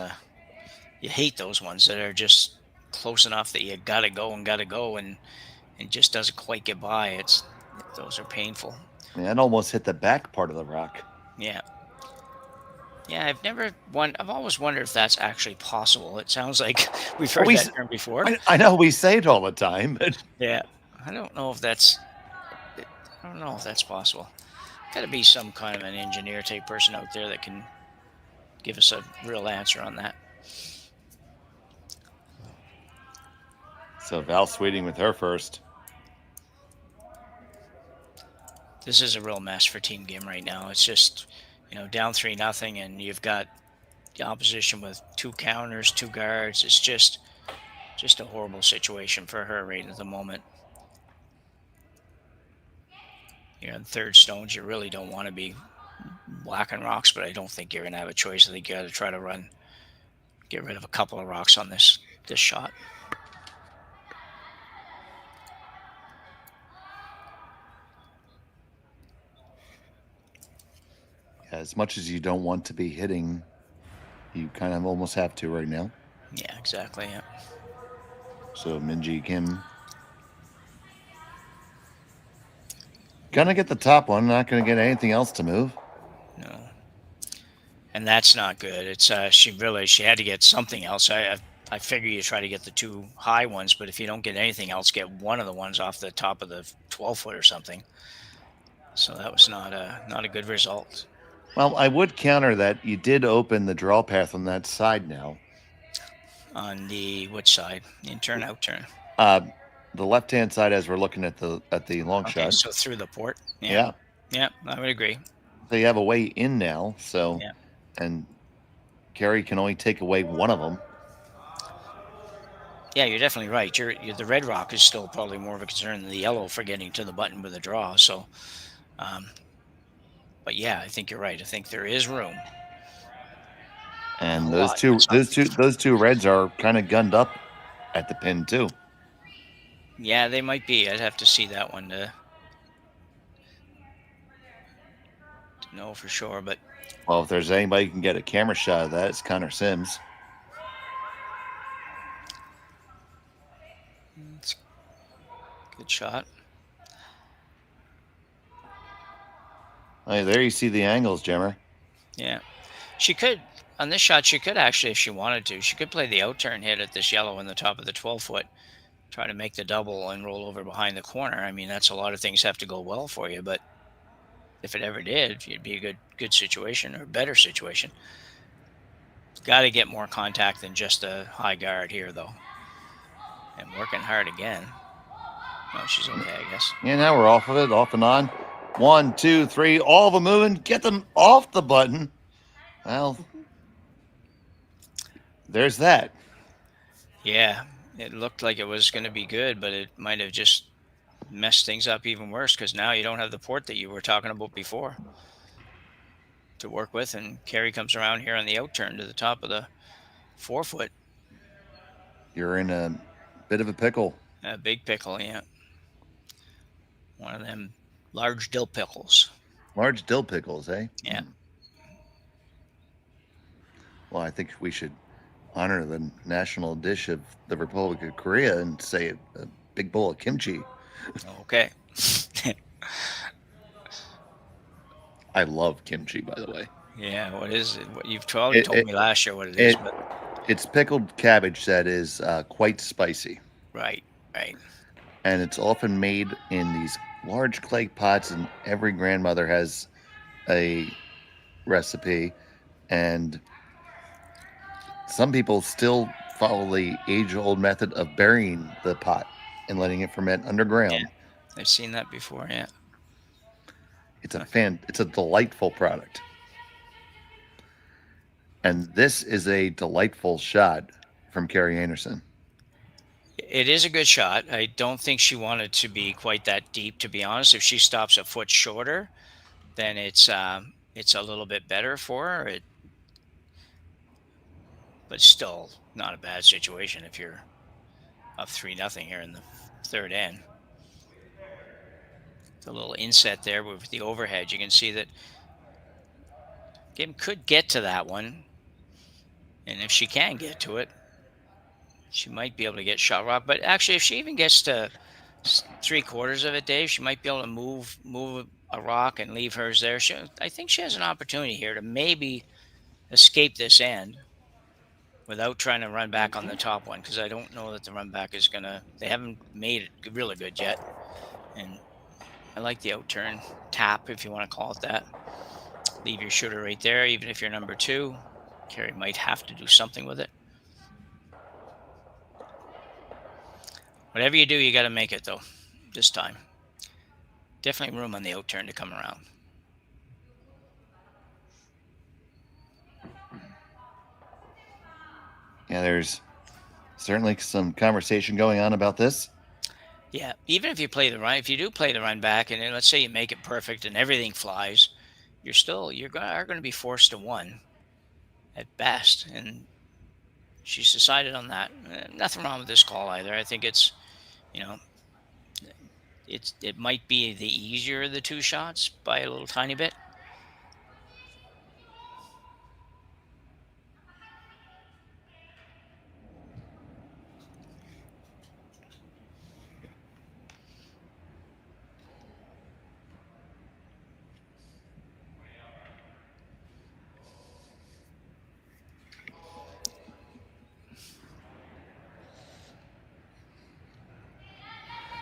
you hate those ones that are just close enough that you gotta go, and it just doesn't quite get by. Those are painful. Man, it almost hit the back part of the rock. Yeah. Yeah, I've always wondered if that's actually possible. It sounds like we've heard that term before. I know we say it all the time, but yeah, I don't know if that's possible. Got to be some kind of an engineer type person out there that can give us a real answer on that. So Val Sweeting with her first. This is a real mess for Team Gim right now. It's just, down 3-0, and you've got the opposition with two counters, two guards. It's just a horrible situation for her right at the moment. In third stones, you really don't want to be whacking rocks, but I don't think you're going to have a choice. I think you got to try to get rid of a couple of rocks on this shot. As much as you don't want to be hitting, you kind of almost have to right now. Yeah, exactly. Yeah. So Minji Kim gonna get the top one, not gonna get anything else to move. No. And that's not good. It's she had to get something else. I figure you try to get the two high ones, but if you don't get anything else, get one of the ones off the top of the 12-foot or something. So that was not a good result. Well, I would counter that you did open the draw path on that side now. On the which side? In turn, out turn. The left-hand side as we're looking at the long shot. So through the port. Yeah. Yeah, I would agree. So you have a way in now. So, yeah. And Kerri can only take away one of them. Yeah, you're definitely right. The red rock is still probably more of a concern than the yellow for getting to the button with a draw. So, but yeah, I think you're right. I think there is room. And those two reds are kind of gunned up at the pin too. Yeah, they might be. I'd have to see that one to know for sure. But well, if there's anybody who can get a camera shot of that, it's Connor Sims. It's a good shot. Oh, there you see the angles, Jimmer. Yeah, she could on this shot. She could actually, if she wanted to, she could play the out turn hit at this yellow in the top of the 12-foot. Try to make the double and roll over behind the corner. I mean, that's a lot of things have to go well for you, but if it ever did, it'd be a good situation or better situation. Got to get more contact than just a high guard here, though. And working hard again. No, she's okay, I guess. Yeah, now we're off of it, off and on. 1, 2, 3, all of them moving. Get them off the button. Well, there's that. Yeah, it looked like it was going to be good, but it might have just messed things up even worse because now you don't have the port that you were talking about before to work with. And Kerri comes around here on the out turn to the top of the 4-foot. You're in a bit of a pickle. A big pickle, yeah. One of them large dill pickles. Large dill pickles, eh? Yeah. Well, I think we should honor the national dish of the Republic of Korea and say a big bowl of kimchi. Okay. I love kimchi, by the way. Yeah, what is it? What you've told me last year what it is, but it's pickled cabbage that is quite spicy. right. And it's often made in these large clay pots, and every grandmother has a recipe. And some people still follow the age-old method of burying the pot and letting it ferment underground. Yeah, I've seen that before. Yeah, it's a delightful product. And this is a delightful shot from Kerri Einarson. it is a good shot. I don't think she wanted to be quite that deep, to be honest. If she stops a foot shorter, then it's a little bit better for her. But still not a bad situation if you're up 3-0 here in the third end. The little inset there with the overhead, you can see that Kim could get to that one. And if she can get to it, she might be able to get shot rock. But actually, if she even gets to 3/4 of it, Dave, she might be able to move a rock and leave hers there. I think she has an opportunity here to maybe escape this end without trying to run back on the top one, because I don't know that the run back is going to... They haven't made it really good yet. And I like the out-turn tap, if you want to call it that. Leave your shooter right there, even if you're number 2. Kerri might have to do something with it. Whatever you do, you got to make it, though, this time. Definitely room on the out-turn to come around. Yeah, there's certainly some conversation going on about this. Yeah, even if you play the run, if you do play the run back, and then let's say you make it perfect and everything flies, you are going to be forced to 1 at best. And she's decided on that. Nothing wrong with this call either. I think it's, it might be the easier of the 2 shots by a little tiny bit.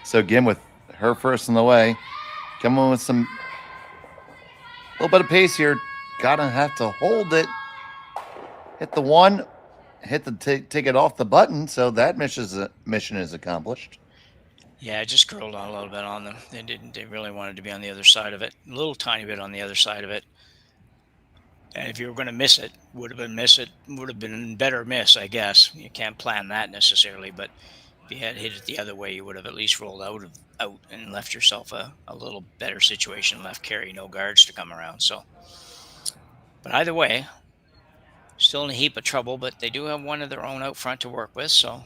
So Gim, with her first in the way, coming with a little bit of pace here. Gotta have to hold it. Hit the 1, hit the take it off the button. So that mission is accomplished. Yeah, it just curled on a little bit on them. They really wanted to be on the other side of it. A little tiny bit on the other side of it. And if you were going to miss it, would have been better miss, I guess. You can't plan that necessarily, but if you had hit it the other way, you would have at least rolled out and left yourself a little better situation, left Kerri no guards to come around. So, but either way, still in a heap of trouble, but they do have one of their own out front to work with, so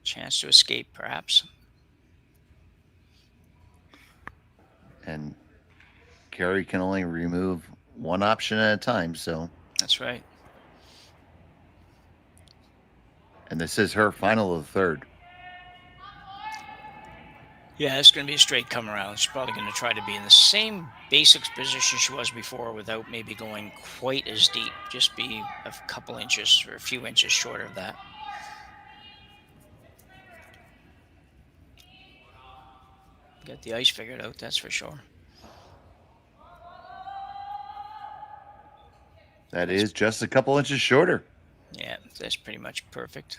chance to escape, perhaps. And Kerri can only remove 1 option at a time, so. That's right. And this is her final of the third. Yeah, it's going to be a straight come around. She's probably going to try to be in the same basic position she was before without maybe going quite as deep. Just be a couple inches or a few inches short of that. Got the ice figured out, that's for sure. That is just a couple inches shorter. Yeah, that's pretty much perfect.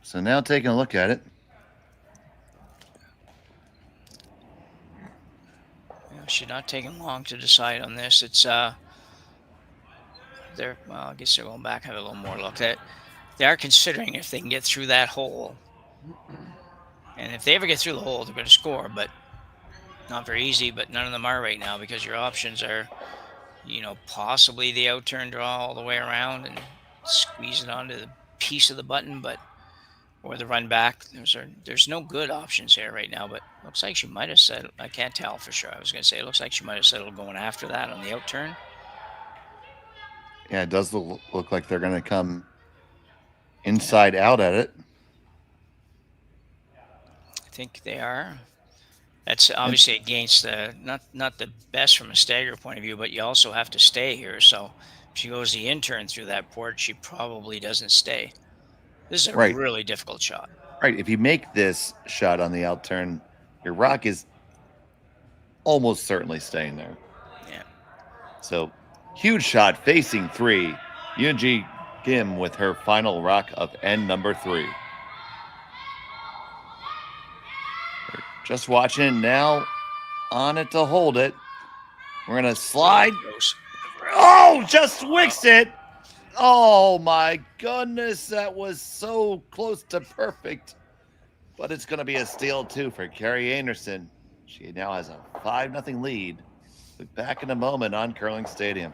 So now taking a look at it. Yeah, she's not taking long to decide on this. It's they're well, I guess they're going back and have a little more look. That they are considering if they can get through that hole, and if they ever get through the hole, they're going to score. But not very easy. But none of them are right now because your options are, possibly the outturn draw all the way around and squeeze it onto the piece of the button, or the run back. There's no good options here right now, but looks like she might have settled. I can't tell for sure. I was going to say it looks like she might have settled going after that on the outturn. Yeah, it does look like they're going to come inside out at it. I think they are. That's obviously against not the best from a stagger point of view, but you also have to stay here. So if she goes the intern through that port, she probably doesn't stay. This is a really difficult shot. Right. If you make this shot on the outturn, your rock is almost certainly staying there. Yeah. So huge shot facing 3. Yoonji Kim with her final rock of end number 3. Just watching it now, on it to hold it. We're going to slide. Oh, just wicks it. Oh, my goodness. That was so close to perfect. But it's going to be a steal, too, for Kerri Einarson. She now has a 5-0 lead. We'll be back in a moment on Curling Stadium.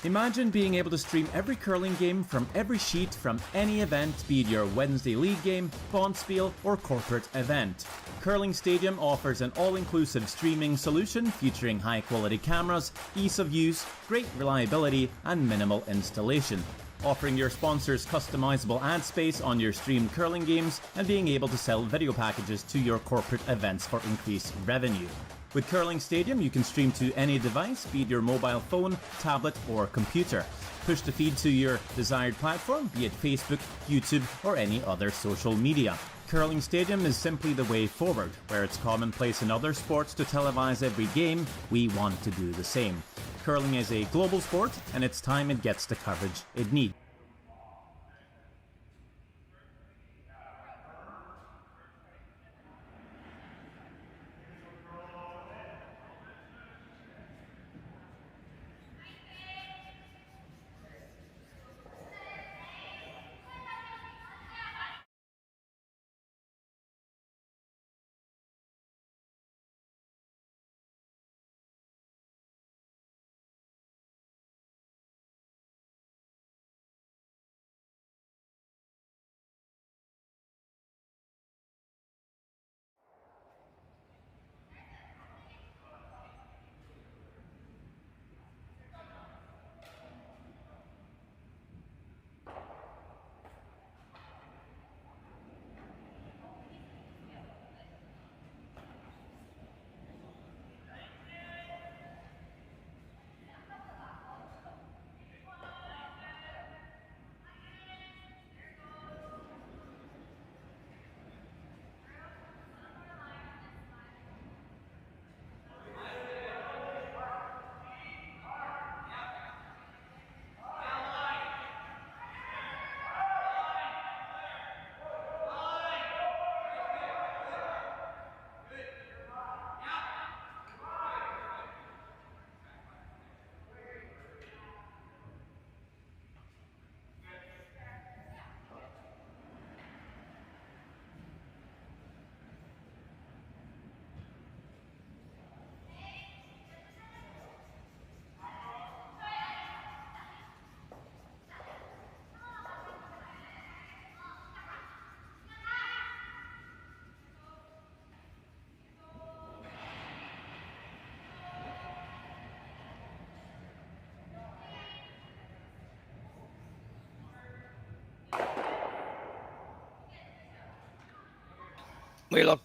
Imagine being able to stream every curling game from every sheet from any event, be it your Wednesday league game, bonspiel, or corporate event. Curling Stadium offers an all-inclusive streaming solution featuring high-quality cameras, ease of use, great reliability, and minimal installation. Offering your sponsors customizable ad space on your streamed curling games and being able to sell video packages to your corporate events for increased revenue. With Curling Stadium, you can stream to any device, be it your mobile phone, tablet, or computer. Push the feed to your desired platform, be it Facebook, YouTube, or any other social media. Curling Stadium is simply the way forward. Where it's commonplace in other sports to televise every game, we want to do the same. Curling is a global sport, and it's time it gets the coverage it needs.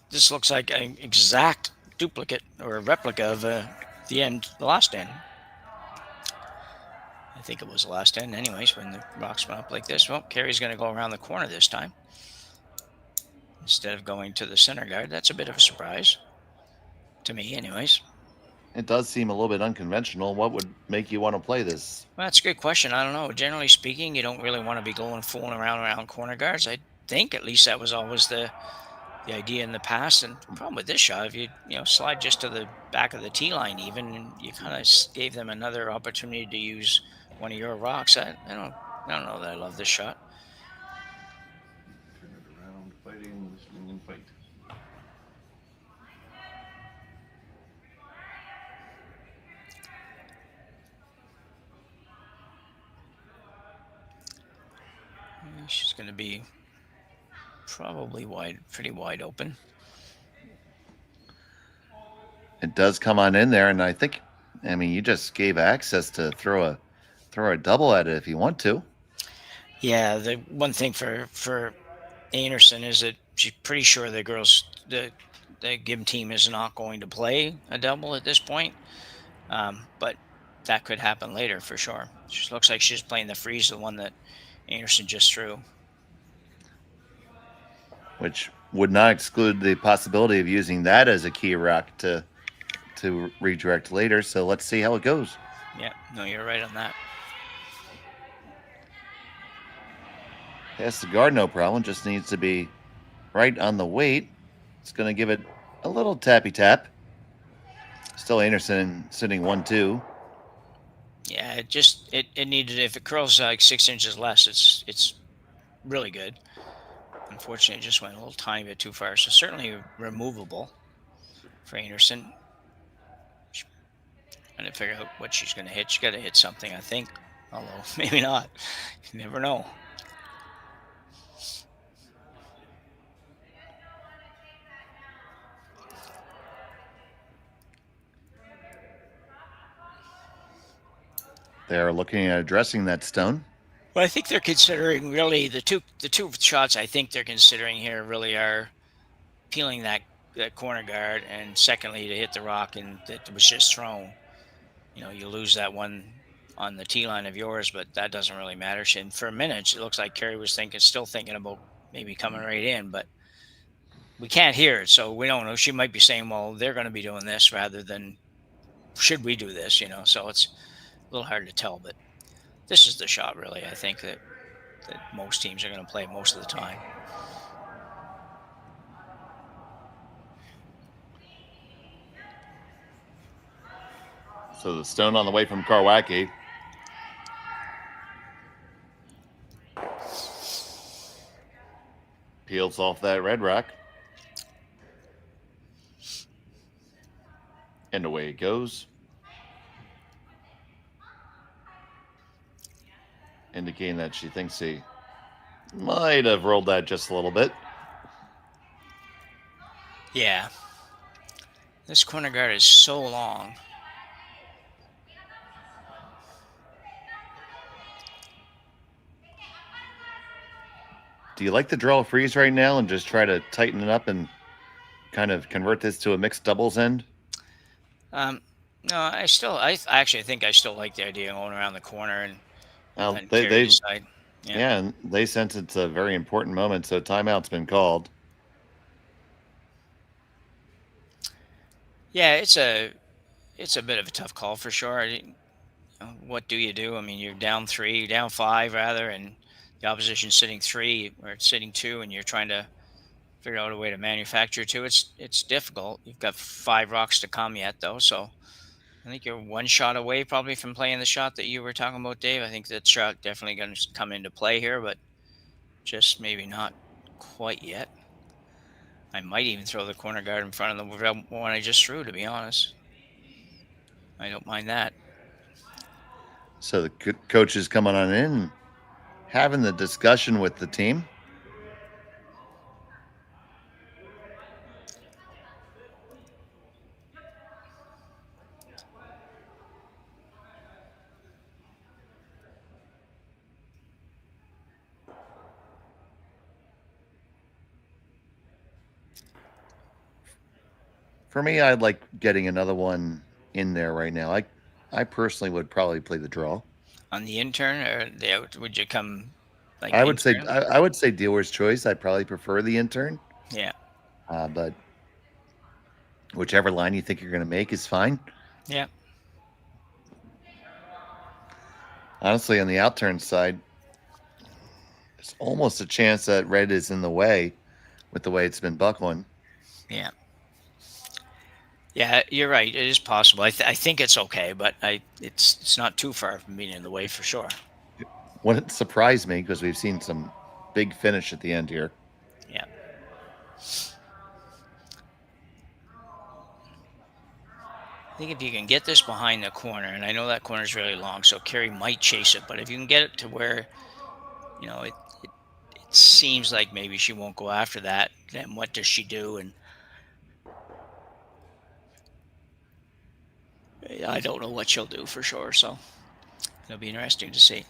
This looks like an exact duplicate or a replica of the last end. I think it was the last end anyways when the rocks went up like this. Well, Kerri's going to go around the corner this time instead of going to the center guard. That's a bit of a surprise to me anyways. It does seem a little bit unconventional. What would make you want to play this? Well, that's a good question. I don't know. Generally speaking, you don't really want to be fooling around corner guards. I think at least that was always the the idea in the past. And the problem with this shot, if you slide just to the back of the tee line, even, and you kind of gave them another opportunity to use one of your rocks. I don't know that I love this shot. Turn it around, fighting, listening, and fight. She's going to be probably pretty wide open. It does come on in there, and I think, you just gave access to throw a double at it if you want to. Yeah, the one thing for Einarson is that she's pretty sure the Gim team is not going to play a double at this point, but that could happen later for sure. She looks like she's playing the freeze, the one that Einarson just threw. Which would not exclude the possibility of using that as a key rock to redirect later. So let's see how it goes. Yeah, no, you're right on that. Past the guard, no problem. Just needs to be right on the weight. It's going to give it a little tappy tap. Still Einarson sitting 1-2. Yeah, it needed, if it curls like 6 inches less, it's really good. Unfortunately, it just went a little tiny bit too far. So certainly removable for Einarson. Trying to figure out what she's going to hit. She's got to hit something, I think. Although maybe not. You never know. They're looking at addressing that stone. Well, I think they're considering really the two shots I think they're considering here really are peeling that corner guard, and secondly to hit the rock and that was just thrown. You lose that one on the tee line of yours, but that doesn't really matter. And for a minute, it looks like Kerri was still thinking about maybe coming right in, but we can't hear it, so we don't know. She might be saying, well, they're going to be doing this rather than should we do this, so it's a little hard to tell, but this is the shot really, I think, that most teams are going to play most of the time. So the stone on the way from Karwacki. Peels off that red rock. And away it goes. Indicating that she thinks he might have rolled that just a little bit. Yeah. This corner guard is so long. Do you like the draw freeze right now and just try to tighten it up and kind of convert this to a mixed doubles end? No, I actually think I still like the idea of going around the corner and they decide. Yeah, and they sense it's a very important moment, so timeout's been called. Yeah, it's a bit of a tough call for sure. What do you do? You're down 3, down 5 rather, and the opposition's sitting 3 or it's sitting 2, and you're trying to figure out a way to manufacture 2. It's difficult. You've got 5 rocks to come yet, though, so I think you're one shot away probably from playing the shot that you were talking about, Dave. I think that shot definitely going to come into play here, but just maybe not quite yet. I might even throw the corner guard in front of the one I just threw, to be honest. I don't mind that. So the coach is coming on in, having the discussion with the team. For me, I'd like getting another one in there right now. I personally would probably play the draw. On the intern, or would you come like I would intern? I would say dealer's choice. I'd probably prefer the intern. Yeah. But whichever line you think you're going to make is fine. Yeah. Honestly, on the outturn side, there's almost a chance that red is in the way with the way it's been buckling. Yeah. Yeah, you're right. It is possible. I think it's okay, but it's not too far from being in the way for sure. Wouldn't surprise me because we've seen some big finish at the end here. Yeah. I think if you can get this behind the corner, and I know that corner is really long, so Kerri might chase it, but if you can get it to where, it seems like maybe she won't go after that, then what does she do? And I don't know what she'll do for sure, so it'll be interesting to see.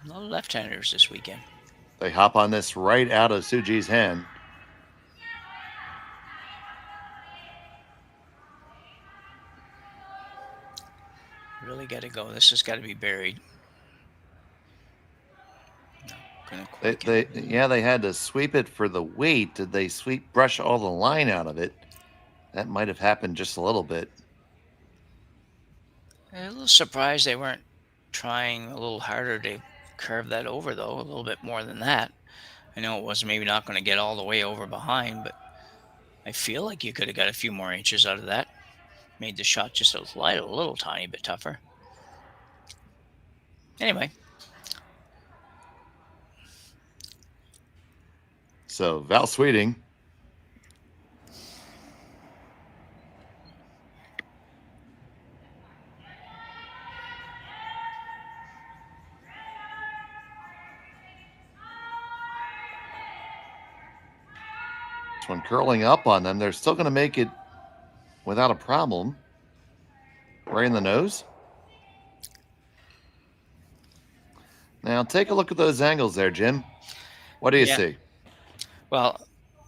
No left-handers this weekend. They hop on this right out of Suji's hand. Really got to go. This has got to be buried. No, they had to sweep it for the weight. Did they brush all the line out of it? That might have happened just a little bit. I'm a little surprised they weren't trying a little harder to curve that over, though, a little bit more than that. I know it was maybe not going to get all the way over behind, but I feel like you could have got a few more inches out of that. Made the shot just a little tiny bit tougher. Anyway. So Val Sweeting. This one curling up on them. They're still going to make it without a problem. Right in the nose. Now take a look at those angles there, Jim. What do you see? Well,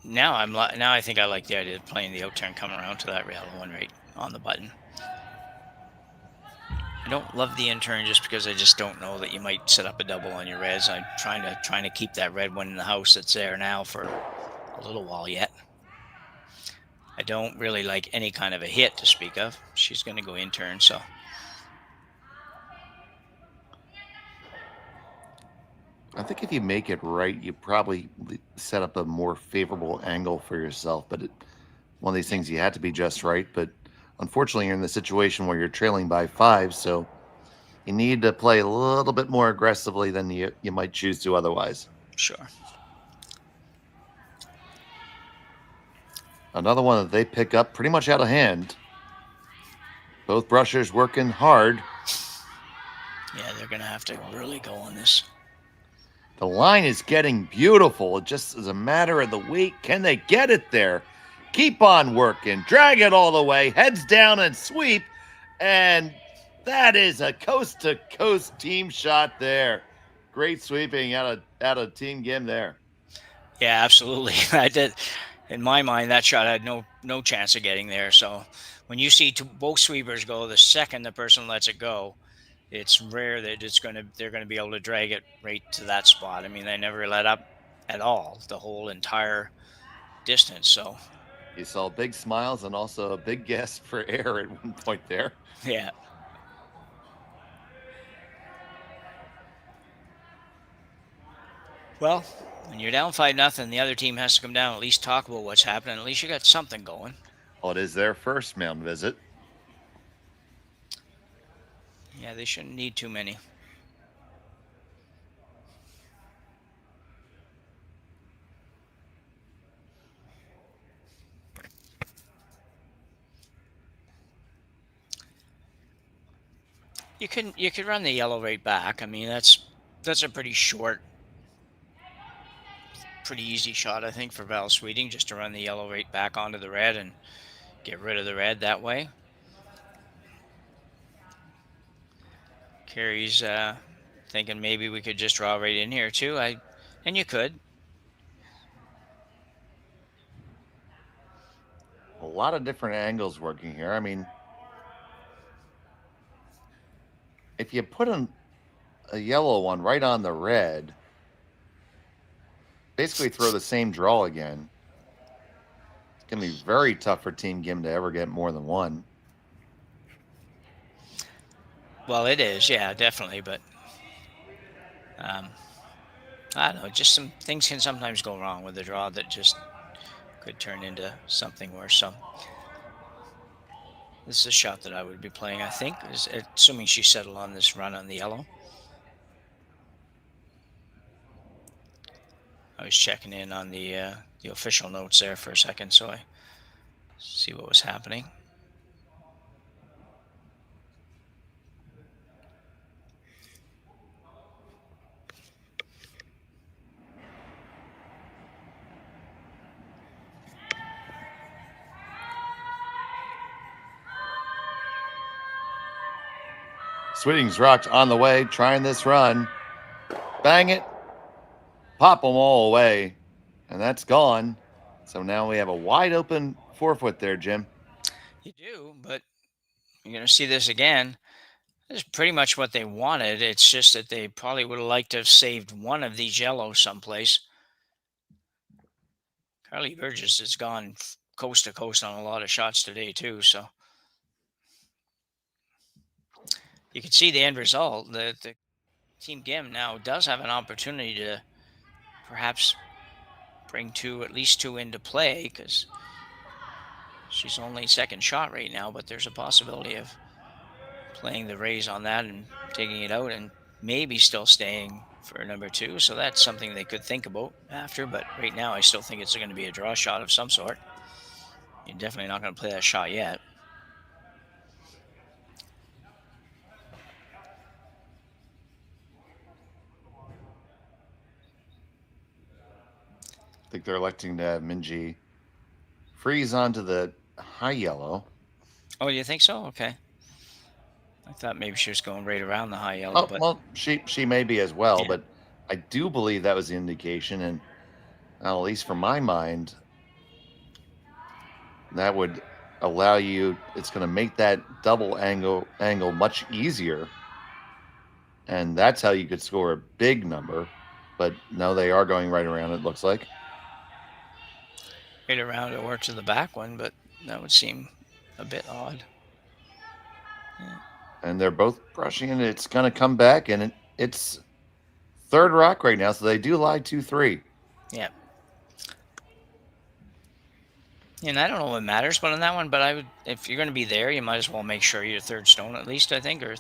now I think I like the idea of playing the out turn, coming around to that yellow one right on the button. I don't love the in turn just because I just don't know that you might set up a double on your reds. I'm trying to keep that red one in the house that's there now for a little while yet. I don't really like any kind of a hit to speak of. She's going to go in turn, so. I think if you make it right, you probably set up a more favorable angle for yourself. But one of these things, you had to be just right. But unfortunately, you're in the situation where you're trailing by 5, so you need to play a little bit more aggressively than you might choose to otherwise. Sure. Another one that they pick up pretty much out of hand. Both brushers working hard. Yeah, they're going to have to really go on this. The line is getting beautiful. It just is a matter of the weight. Can they get it there? Keep on working. Drag it all the way. Heads down and sweep. And that is a coast-to-coast team shot there. Great sweeping out of Team Gim there. Yeah, absolutely. I did. In my mind, that shot had no chance of getting there. So when you see both sweepers go, the second the person lets it go, it's rare that they're gonna be able to drag it right to that spot. I mean, they never let up at all the whole entire distance. So you saw big smiles and also a big gasp for air at one point there. Yeah. Well, when you're down 5-0, the other team has to come down, at least talk about what's happening. At least you got something going. Well, it is their first mound visit. Yeah, they shouldn't need too many. You could run the yellow right back. I mean, that's a pretty short, pretty easy shot, I think, for Val Sweeting, just to run the yellow right back onto the red and get rid of the red that way. Kerri's thinking maybe we could just draw right in here too. And you could. A lot of different angles working here. I mean, if you put a yellow one right on the red, basically throw the same draw again. It's going to be very tough for Team Gim to ever get more than one. Well, it is, yeah, definitely. But I don't know, just some things can sometimes go wrong with the draw that just could turn into something worse. So this is a shot that I would be playing, I think, is assuming she settled on this run on the yellow. I was checking in on the official notes there for a second, so I see what was happening. Sweeting's rocked on the way, trying this run. Bang it. Pop them all away. And that's gone. So now we have a wide open 4-foot there, Jim. You do, but you're going to see this again. This is pretty much what they wanted. It's just that they probably would have liked to have saved one of these yellows someplace. Carly Burgess has gone coast to coast on a lot of shots today, too. So you can see the end result. The Team Gim now does have an opportunity to perhaps bring at least two into play, because she's only second shot right now, but there's a possibility of playing the raise on that and taking it out and maybe still staying for number 2. So that's something they could think about after, but right now I still think it's going to be a draw shot of some sort. You're definitely not going to play that shot yet. I think they're electing to have Minji freeze onto the high yellow. Oh, you think so? Okay. I thought maybe she was going right around the high yellow. Oh, well, she may be as well, but I do believe that was the indication, and at least from my mind, that would allow you. It's going to make that double angle much easier, and that's how you could score a big number. But no, they are going right around. It looks like right around or to the back one, but that would seem a bit odd. Yeah. And they're both brushing it. It's going to come back, and it's third rock right now, so they do lie 2-3. Yeah. And I don't know what matters, but on that one, but I would, if you're going to be there, you might as well make sure you're third stone at least, I think, or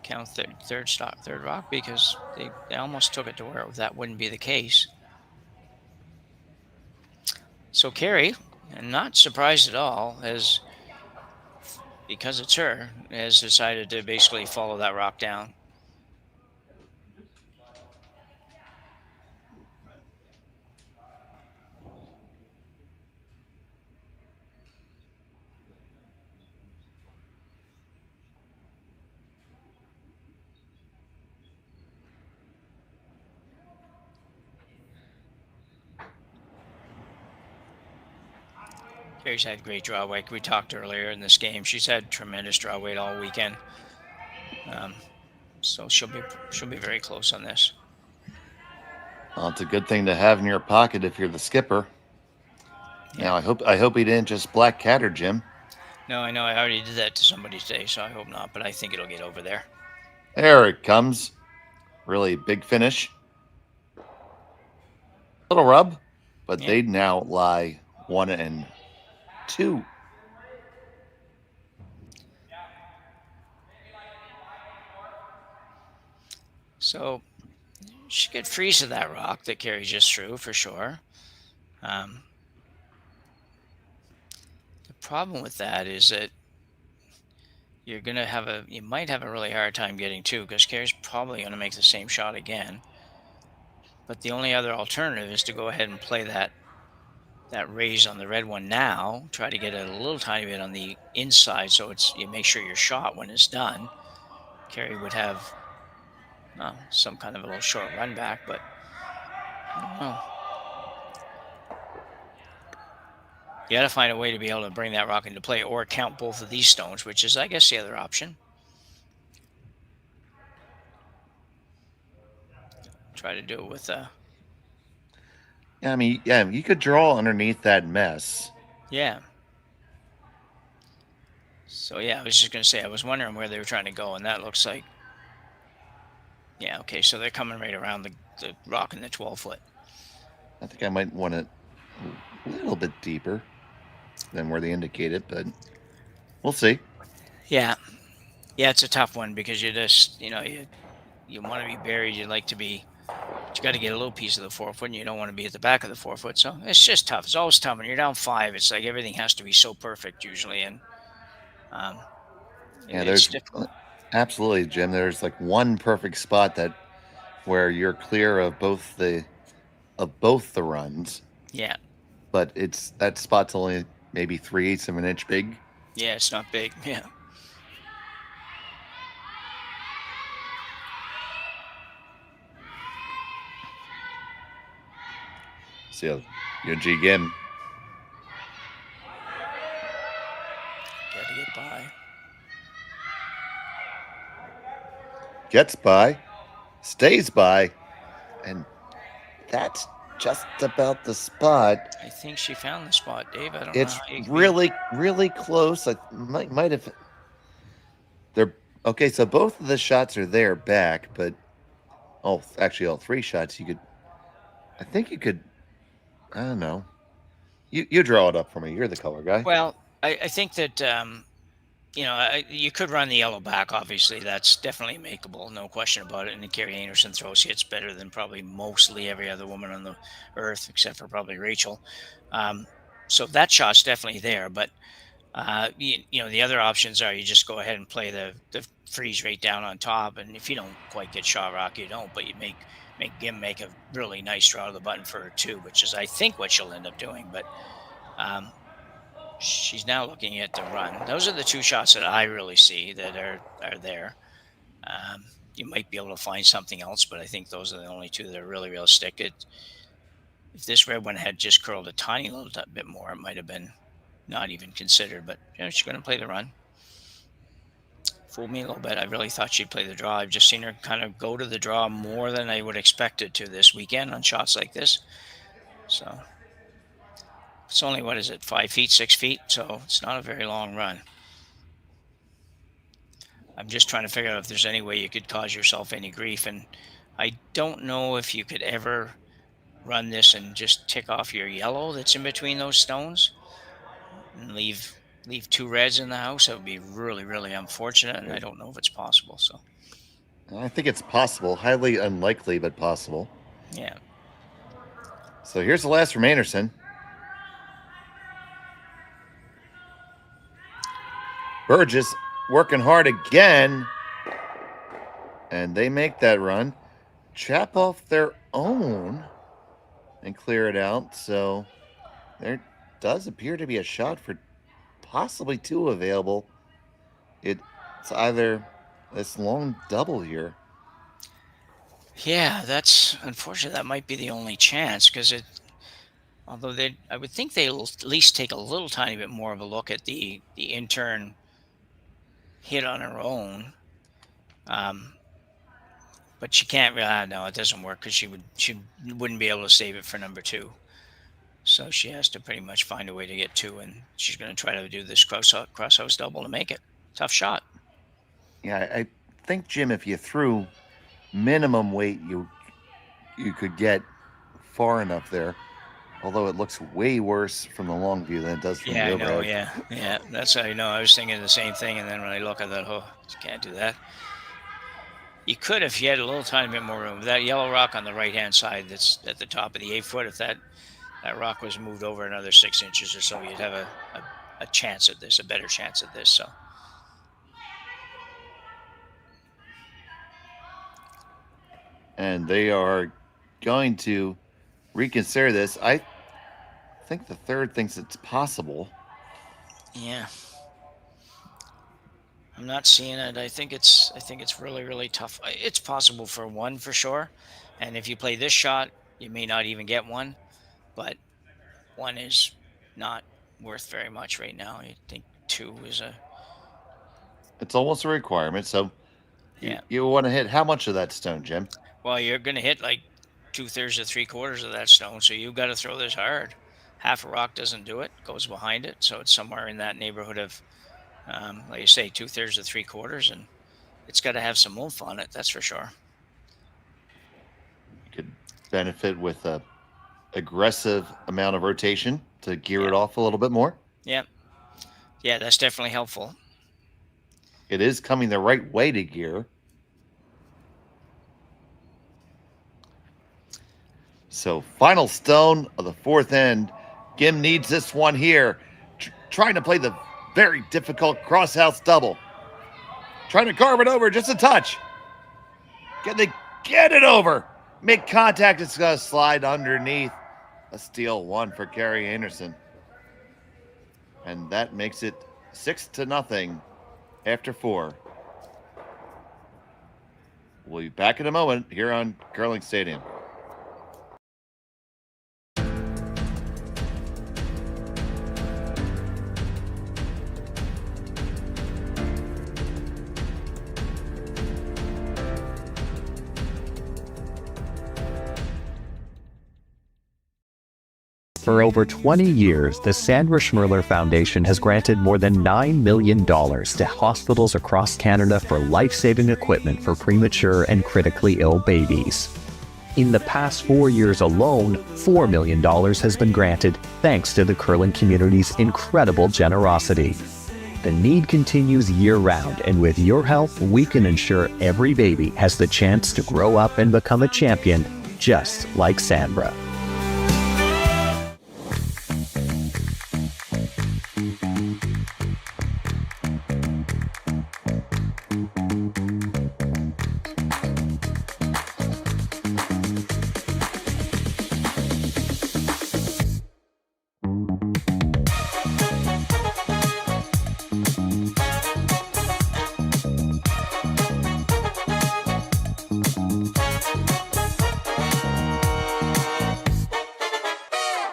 count third rock, because they almost took it to where that wouldn't be the case. So Kerri, and not surprised at all, because it's her, has decided to basically follow that rock down. Kerri's had great draw weight. We talked earlier in this game. She's had tremendous draw weight all weekend. So she'll be very close on this. Well, it's a good thing to have in your pocket if you're the skipper. Yeah. Now, I hope he didn't just black cat her, Jim. No, I know. I already did that to somebody today, so I hope not. But I think it'll get over there. There it comes. Really big finish. Little rub, but they now lie 1 and 2. So she could freeze to that rock that Kerri just threw for sure. The problem with that is that you might have a really hard time getting 2, because Kerri's probably going to make the same shot again. But the only other alternative is to go ahead and play that raise on the red one now, try to get a little tiny bit on the inside, so you make sure your shot when it's done. Kerri would have some kind of a little short run back, but I don't know. You got to find a way to be able to bring that rock into play, or count both of these stones, which is, I guess, the other option. Try to do it with Yeah, I mean, you could draw underneath that mess. Yeah. So, yeah, I was just going to say, I was wondering where they were trying to go, and that looks like, Yeah, okay, so they're coming right around the rock in the 12-foot. I think I might want it a little bit deeper than where they indicated, but we'll see. Yeah. Yeah, it's a tough one because you just, you want to be buried. You like to be, but you got to get a little piece of the 4-foot, and you don't want to be at the back of the 4-foot. So it's just tough. It's always tough. When you're down 5, it's like everything has to be so perfect usually. And Yeah, it's there's difficult. absolutely, Jim. There's like one perfect spot where you're clear of both the runs, Yeah. but that spot's only maybe 3/8 of an inch big. Yeah, it's not big. Yeah. So Uijeongbu Gim Got to get by. gets by, stays by, and that's just about the spot. I think she found the spot, Dave. I don't It's know. How you really, really close. I might have. They're okay. So both of the shots are there back, but actually, all 3 shots you could. I think you could. I don't know. You draw it up for me. You're the color guy. Well, I think that you could run the yellow back. Obviously, that's definitely makeable, no question about it. And Kerri Einarson throws hits better than probably mostly every other woman on the earth, except for probably Rachel. So that shot's definitely there. But the other options are you just go ahead and play the freeze right down on top, and if you don't quite get shot rock, you don't. But you make Gim make a really nice draw to the button for her too, which is I think what she'll end up doing. But she's now looking at the run. Those are the 2 shots that I really see that are there. You might be able to find something else, but I think those are the only 2 that are really realistic. If this red one had just curled a tiny little bit more, it might have been not even considered. But she's going to play the run. Fooled me a little bit. I really thought she'd play the draw. I've just seen her kind of go to the draw more than I would expect it to this weekend on shots like this. So it's only, 5 feet, 6 feet? So it's not a very long run. I'm just trying to figure out if there's any way you could cause yourself any grief. And I don't know if you could ever run this and just tick off your yellow that's in between those stones and leave 2 reds in the house. That would be really, really unfortunate. And I don't know if it's possible. So I think it's possible. Highly unlikely, but possible. Yeah. So here's the last from Anderson. Burgess working hard again. And they make that run. Chap off their own and clear it out. So there does appear to be a shot for possibly 2 available. It's either this long double here. Yeah, that's unfortunate. That might be the only chance because although I would think they'll at least take a little tiny bit more of a look at the intern hit on her own. But she can't really, no, it doesn't work because she wouldn't be able to save it for number 2. So she has to pretty much find a way to get 2, and she's going to try to do this crosshouse double to make it. Tough shot. Yeah, I think, Jim, if you threw minimum weight, you could get far enough there. Although it looks way worse from the long view than it does from the overhead. I know, yeah. That's how I know. I was thinking the same thing, and then when I look, I thought, oh, you can't do that. You could if you had a little tiny bit more room. That yellow rock on the right-hand side that's at the top of the 8-foot, if that rock was moved over another 6 inches or so, you'd have a chance at this, a better chance at this. So. And they are going to reconsider this. I think the third thinks it's possible. Yeah. I'm not seeing it. I think it's really, really tough. It's possible for 1 for sure. And if you play this shot, you may not even get 1. But 1 is not worth very much right now. I think 2 is It's almost a requirement. So yeah. You want to hit how much of that stone, Jim? Well, you're going to hit like 2/3 to 3/4 of that stone. So you've got to throw this hard. Half a rock doesn't do it, goes behind it. So it's somewhere in that neighborhood of, like you say, 2/3 to 3/4. And it's got to have some oomph on it. That's for sure. benefit with a aggressive amount of rotation to gear Yeah. it off a little bit more. Yeah. Yeah, that's definitely helpful. It is coming the right way to gear. So final stone of the fourth end. Gim needs this one here. Trying to play the very difficult cross-house double. Trying to carve it over just a touch. Can they get it over? Make contact. It's going to slide underneath. A steal one for Kerri Einarson. And that makes it 6-0 after 4. We'll be back in a moment here on Curling Stadium. For over 20 years, the Sandra Schmirler Foundation has granted more than $9 million to hospitals across Canada for life-saving equipment for premature and critically ill babies. In the past 4 years alone, $4 million has been granted thanks to the curling community's incredible generosity. The need continues year-round, and with your help, we can ensure every baby has the chance to grow up and become a champion, just like Sandra.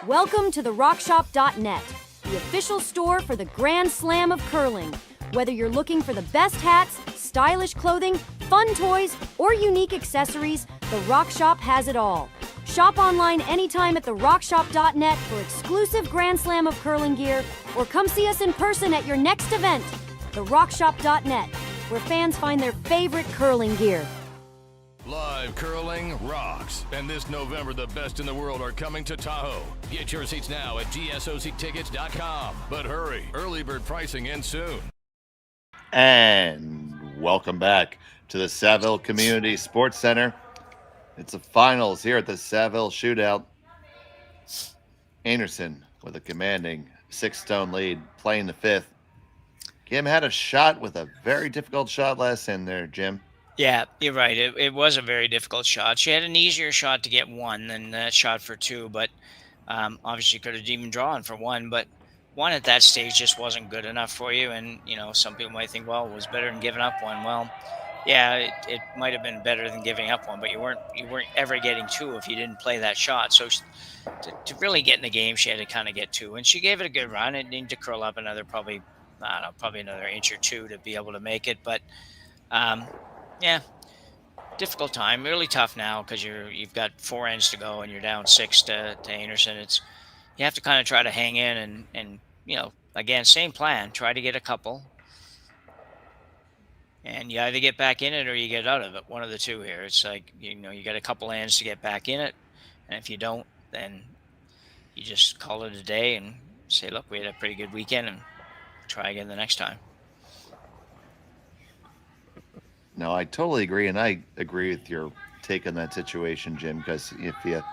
Welcome to the RockShop.net, the official store for the Grand Slam of curling. Whether you're looking for the best hats, stylish clothing, fun toys, or unique accessories, the RockShop has it all. Shop online anytime at the RockShop.net for exclusive Grand Slam of curling gear, or come see us in person at your next event. The RockShop.net, where fans find their favorite curling gear. Live curling rocks. And this November, the best in the world are coming to Tahoe. Get your seats now at gsoctickets.com. But hurry, early bird pricing ends soon. And welcome back to the Saville Community Sports Center. It's the finals here at the Saville Shootout. Einarson with a commanding 6-stone lead, playing the fifth. Gim had a shot with a very difficult shot last end there, Jim. Yeah, you're right. It was a very difficult shot. She had an easier shot to get one than that shot for two, but obviously could have even drawn for one. But one at that stage just wasn't good enough for you. And, you know, some people might think, well, it was better than giving up one. Well, yeah, it might have been better than giving up one, but you weren't ever getting two if you didn't play that shot. So to really get in the game, she had to kind of get two. And she gave it a good run. It needed to curl up another probably another inch or two to be able to make it. But yeah, difficult time. Really tough now because you've got 4 ends to go and you're down 6 to Einarson. You have to kind of try to hang in and you know, again, same plan. Try to get a couple, and you either get back in it or you get out of it. One of the two here. It's like, you know, you got a couple ends to get back in it, and if you don't, then you just call it a day and say, look, we had a pretty good weekend, and try again the next time. No, I totally agree, and I agree with your take on that situation, Jim. Because if you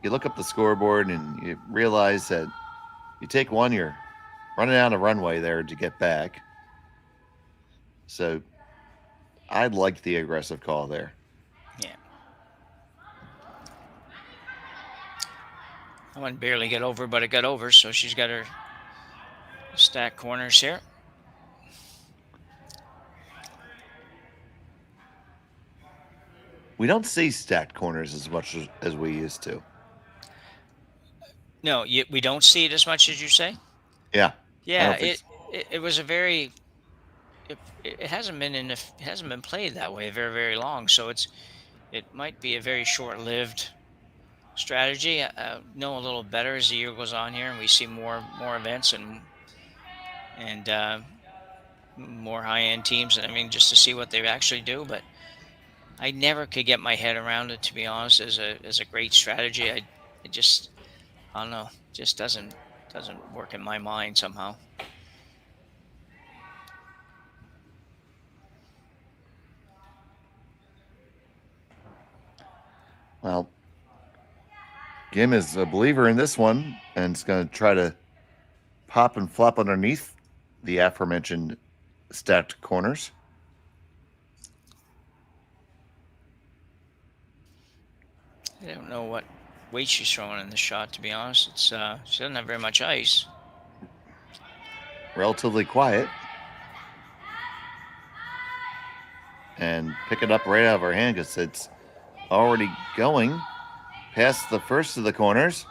look up the scoreboard and you realize that you take one, you're running out of runway there to get back. So I like the aggressive call there. Yeah. That one barely got over, but it got over, so she's got her stack corners here. We don't see stacked corners as much as we used to. No, we don't see it as much as you say. Yeah. Yeah, it was a very. It hasn't been played that way very, very long. So it might be a very short-lived strategy. Know a little better as the year goes on here, and we see more events and more high-end teams. And I mean, just to see what they actually do, but. I never could get my head around it, to be honest, as a great strategy. It just, I don't know, just doesn't work in my mind somehow. Well, Gim is a believer in this one and is going to try to pop and flop underneath the aforementioned stacked corners. I don't know what weight she's throwing in the shot, to be honest. It's she doesn't have very much ice. Relatively quiet. And pick it up right out of her hand because it's already going past the first of the corners.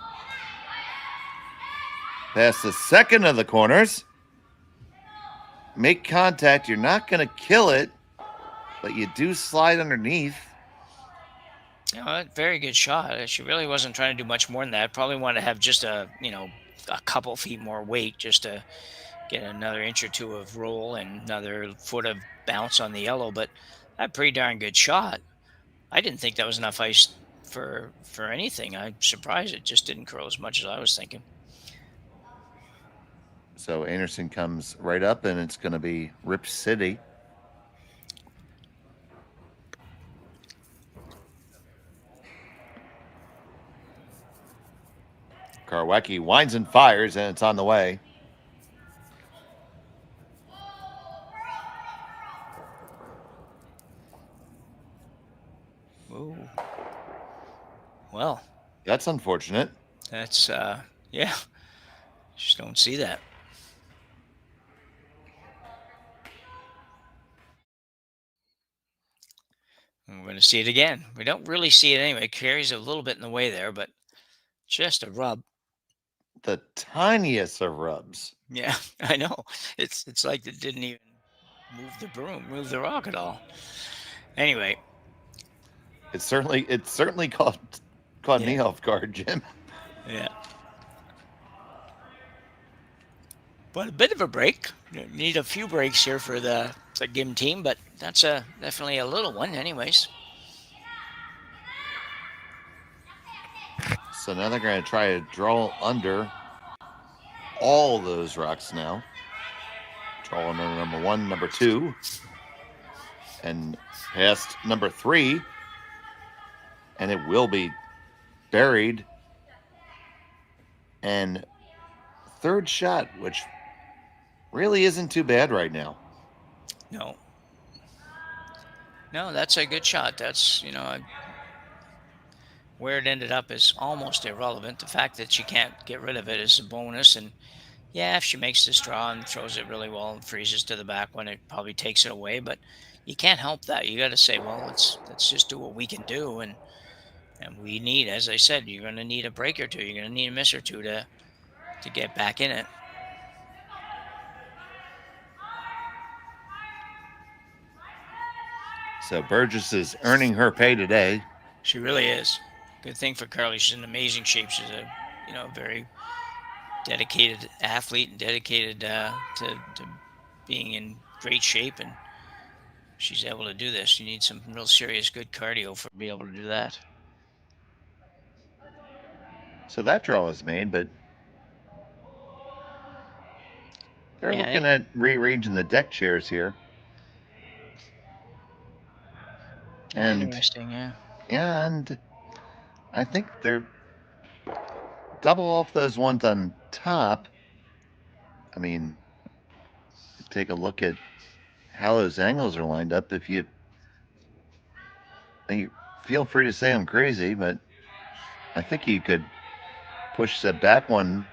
Past the second of the corners. Make contact. You're not going to kill it, but you do slide underneath. Very good shot. She really wasn't trying to do much more than that. Probably wanted to have just a couple feet more weight just to get another inch or two of roll and another foot of bounce on the yellow. But a pretty darn good shot. I didn't think that was enough ice for anything. I'm surprised it just didn't curl as much as I was thinking. So Einarson comes right up, and it's going to be Rip City. Karwacki winds and fires, and it's on the way. Ooh. Well, that's unfortunate. That's yeah. Just don't see that. And we're going to see it again. We don't really see it anyway. Kerri's a little bit in the way there, but just a rub. The tiniest of rubs. Yeah, I know. It's like it didn't even move the rock at all. Anyway, it certainly caught me off guard, Jim. Yeah. But a bit of a break. Need a few breaks here for the Gim team, but that's definitely a little one anyways. So now they're going to try to draw under all those rocks now. Draw under number 1, number 2, and past number 3. And it will be buried. And third shot, which really isn't too bad right now. No, that's a good shot. That's, where it ended up is almost irrelevant. The fact that she can't get rid of it is a bonus. And yeah, if she makes this draw and throws it really well and freezes to the back when it probably takes it away, but you can't help that. You got to say, well, let's just do what we can do. And we need, as I said, you're going to need a break or two. You're going to need a miss or two to get back in it. So Burgess is earning her pay today. She really is. Good thing for Carly. She's in amazing shape. She's a very dedicated athlete and dedicated to being in great shape, and she's able to do this. You need some real serious good cardio to be able to do that. So that draw is made, but they're looking at rearranging the deck chairs here. And interesting, yeah. Yeah, and I think they're double off those ones on top. I mean, take a look at how those angles are lined up. If you feel free to say I'm crazy, but I think you could push the back one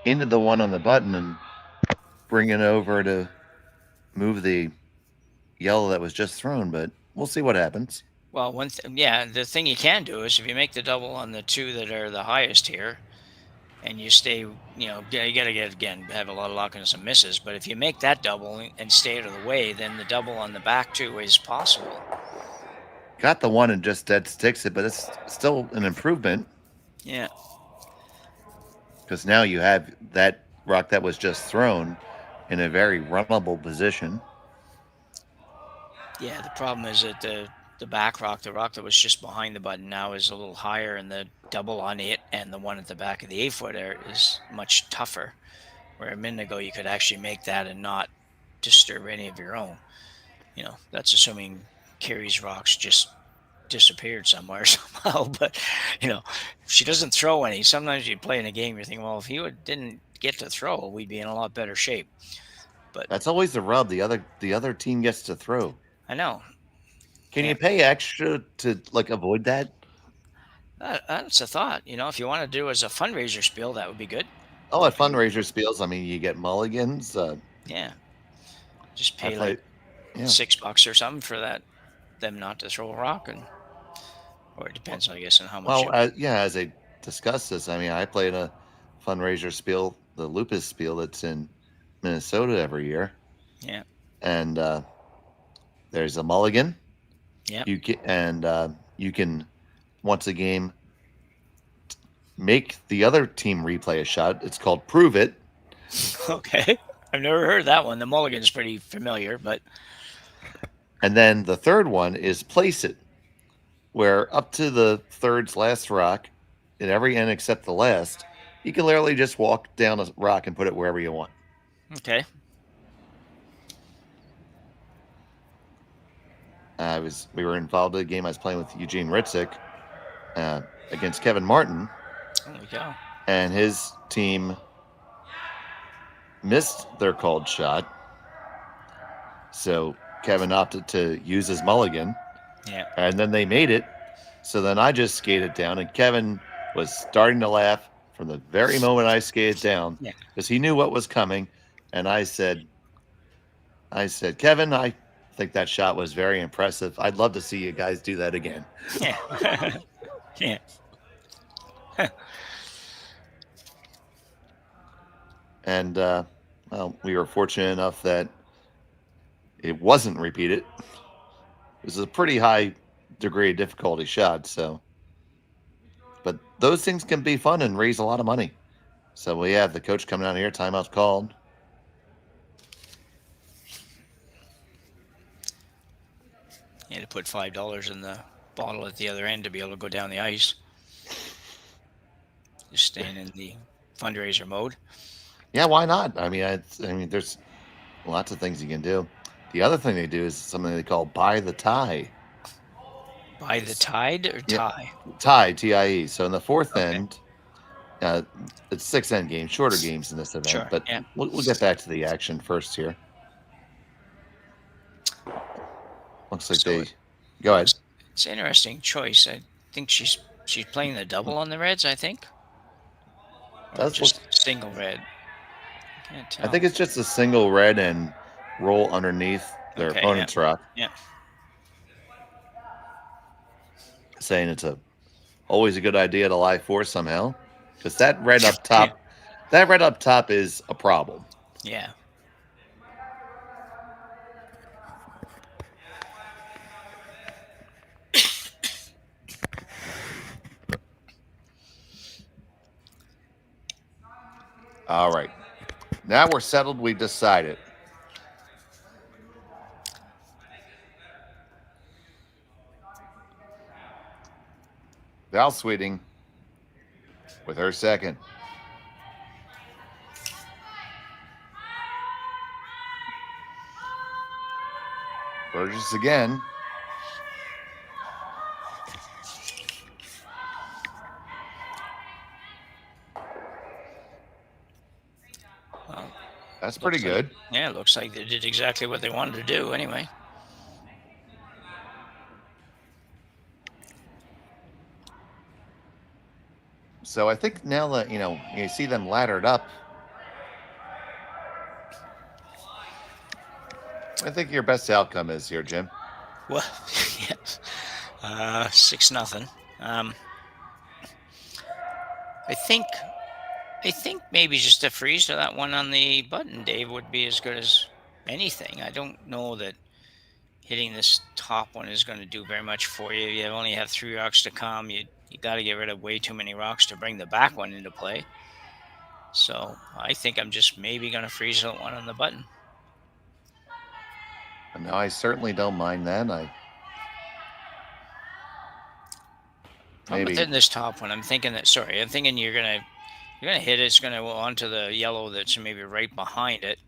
into the one on the button and bring it over to move the yellow that was just thrown, but we'll see what happens. Well, the thing you can do is if you make the double on the 2 that are the highest here, and you stay, you got to have a lot of luck and some misses. But if you make that double and stay out of the way, then the double on the back 2 is possible. Got the one and just dead sticks it, but it's still an improvement. Yeah. Because now you have that rock that was just thrown in a very runnable position. Yeah, the problem is that the back rock, the rock that was just behind the button now is a little higher, and the double on it and the one at the back of the 8-footer is much tougher. Where a minute ago you could actually make that and not disturb any of your own. You know, that's assuming Kerri's rocks just disappeared somewhere somehow. But you know, if she doesn't throw any, sometimes you play in a game, you're thinking, well, if didn't get to throw, we'd be in a lot better shape. But That's always the rub. The other team gets to throw. I know. Can you pay extra to like avoid that? That's a thought. You know, if you want to do as a fundraiser spiel, that would be good. Oh, at fundraiser spiels, I mean, you get mulligans. Yeah. Just pay like $6 or something for them not to throw a rock, or it depends, I guess, on how much. Well, as I discussed this, I mean, I played a fundraiser spiel, the Lupus spiel that's in Minnesota every year. Yeah. And there's a mulligan. Yeah. You can once a game make the other team replay a shot. It's called Prove It. Okay. I've never heard that one. The mulligan is pretty familiar, but. And then the third one is Place It, where up to the third's last rock, in every end except the last, you can literally just walk down a rock and put it wherever you want. Okay. We were involved in a game I was playing with Eugene Ritzik against Kevin Martin. There we go. And his team missed their called shot. So Kevin opted to use his mulligan. Yeah. And then they made it. So then I just skated down, and Kevin was starting to laugh from the very moment I skated down, because he knew what was coming. And I said, Kevin, I think that shot was very impressive. I'd love to see you guys do that again. Yeah. Yeah. And well, we were fortunate enough that it wasn't repeated. It was a pretty high degree of difficulty shot, so. But those things can be fun and raise a lot of money. So we have the coach coming out here, timeout's called. You had to put $5 in the bottle at the other end to be able to go down the ice. Just staying in the fundraiser mode. Yeah, why not? I mean, there's lots of things you can do. The other thing they do is something they call buy the tie. Buy the tide or tie? Tie, T-I-E. So in the fourth end, it's 6-end games, shorter games in this event. Sure, but we'll get back to the action first here. Looks like go ahead. It's an interesting choice. I think she's playing the double on the Reds, I think. Or just single red. Can't tell. I think it's just a single red and roll underneath their opponent's rock. Yeah. Saying it's always a good idea to lie four somehow, because that red up top, is a problem. Yeah. All right. Now we're settled. We've decided. Val Sweeting with her second. Burgess again. That's pretty good. Yeah, it looks like they did exactly what they wanted to do anyway. So I think now that, you see them laddered up, I think your best outcome is here, Jim. Well, yes. 6-0. I think maybe just a freeze to that one on the button, Dave, would be as good as anything. I don't know that hitting this top one is going to do very much for you. You only have 3 rocks to come. You got to get rid of way too many rocks to bring the back one into play. So I think I'm just maybe going to freeze that one on the button. No, I certainly don't mind that. Problem maybe. within this top one, I'm thinking you're gonna hit it. It's gonna go onto the yellow that's maybe right behind it.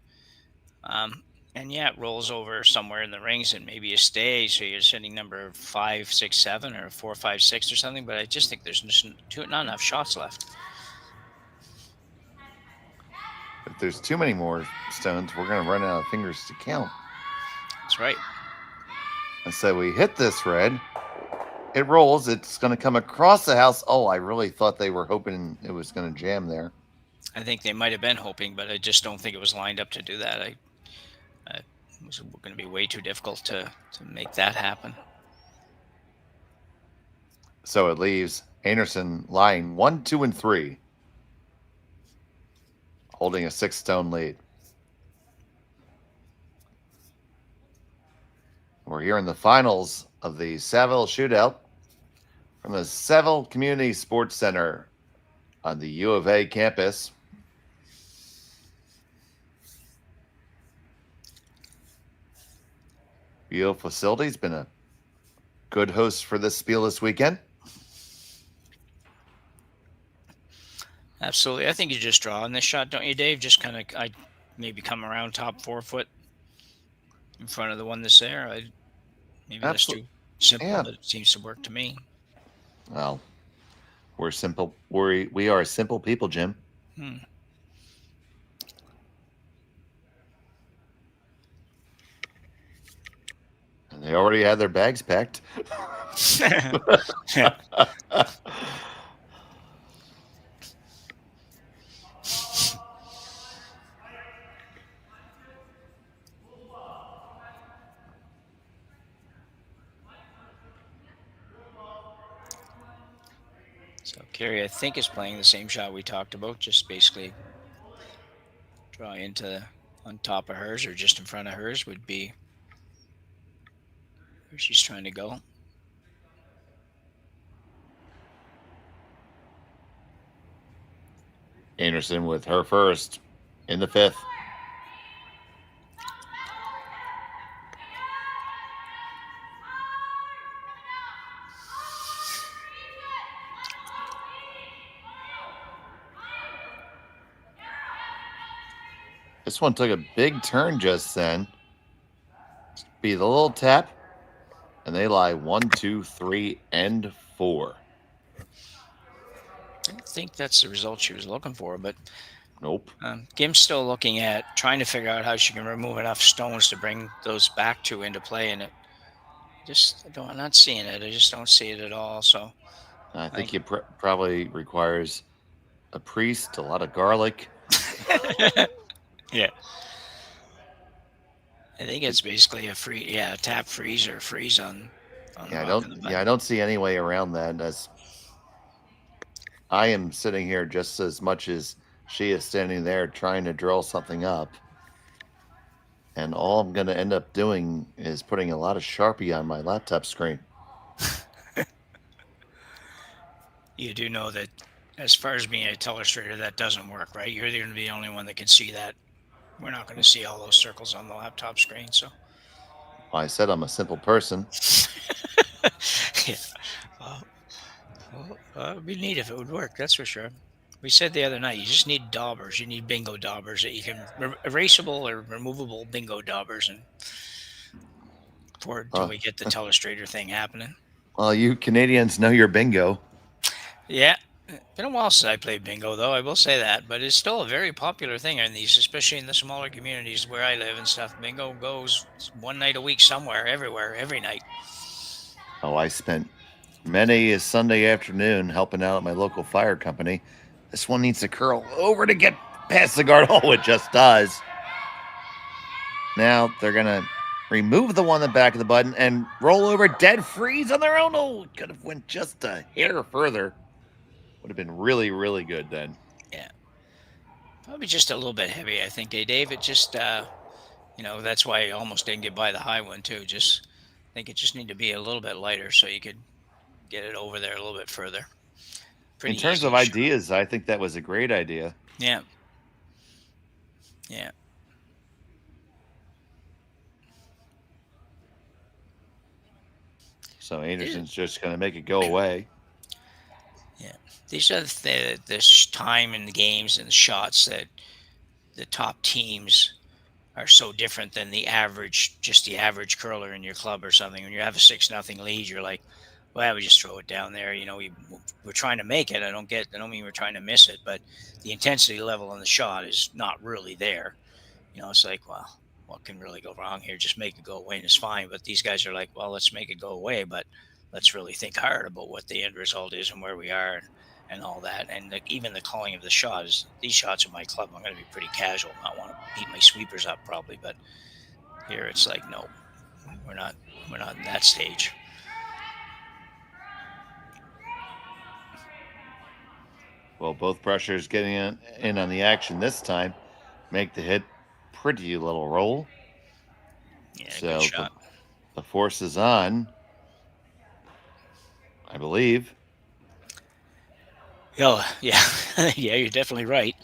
And yeah, it rolls over somewhere in the rings, and maybe you stay. So you're sitting number 5, 6, 7, or 4, 5, 6, or something. But I just think there's just not enough shots left. If there's too many more stones, we're going to run out of fingers to count. That's right. And so we hit this red. It rolls. It's going to come across the house. Oh, I really thought they were hoping it was going to jam there. I think they might have been hoping, but I just don't think it was lined up to do that. It was going to be way too difficult to make that happen. So it leaves Einarson lying 1, 2, and 3, holding a 6-stone lead. We're here in the finals of the Saville Shootout from the Saville Community Sports Center on the U of A campus. Beautiful facility. He's been a good host for this spiel this weekend. Absolutely. I think you just draw on this shot, don't you, Dave? Just kind of, I maybe come around top 4 foot in front of the one that's there. Maybe that's too simple, but it seems to work to me. Well, we're simple. We are simple people, Jim. And they already had their bags packed. So Kerri, I think, is playing the same shot we talked about, just basically draw into on top of hers or just in front of hers would be where she's trying to go. Einarson with her first in the 5th. This one took a big turn just then. Be the little tap, and they lie 1, 2, 3, and 4. I don't think that's the result she was looking for, but nope. Gim's still looking at trying to figure out how she can remove enough stones to bring those back 2 into play, and I'm not seeing it. I just don't see it at all. So I think it probably requires a priest, a lot of garlic. Yeah. I think it's basically a tap freeze or freeze on I don't see any way around that. I am sitting here just as much as she is standing there trying to draw something up. And all I'm going to end up doing is putting a lot of Sharpie on my laptop screen. You do know that as far as being a telestrator, that doesn't work, right? You're going to be the only one that can see that. We're not going to see all those circles on the laptop screen. So Well, I said I'm a simple person. yeah. Well, it'd be neat if it would work. That's for sure. We said the other night, you just need daubers. You need bingo daubers that you can erasable or removable bingo daubers, and until we get the telestrator thing happening. Well, you Canadians know your bingo. Yeah. Been a while since I played bingo, though. I will say that, but it's still a very popular thing in these, especially in the smaller communities where I live and stuff. Bingo goes one night a week somewhere, everywhere, every night. Oh, I spent many a Sunday afternoon helping out at my local fire company. This one needs to curl over to get past the guard. Oh, it just does. Now they're going to remove the one in the back of the button and roll over dead freeze on their own. Oh, could have went just a hair further. Would have been really, really good then. Yeah. Probably just a little bit heavy, I think, Dave. It just, that's why I almost didn't get by the high one, too. I think it just need to be a little bit lighter so you could get it over there a little bit further. In terms of ideas, I think that was a great idea. Yeah. Yeah. So Anderson's just going to make it go away. these are the time in the games and the shots that the top teams are so different than the average curler in your club or something. When you have a 6-0 lead, you're like, well, we just throw it down there. We're trying to make it. I don't mean we're trying to miss it, but the intensity level on the shot is not really there. It's like, well, what can really go wrong here? Just make it go away and it's fine. But these guys are like, well, let's make it go away, but let's really think hard about what the end result is and where we are and all that. And even the calling of the shot is, these shots in my club, I'm going to be pretty casual. I want to beat my sweepers up probably, but here it's like, no, we're not in that stage. Well, both pressures getting in on the action this time. Make the hit. Pretty little roll. Yeah, so good shot. The force is on, I believe. Oh, yeah. Yeah, you're definitely right.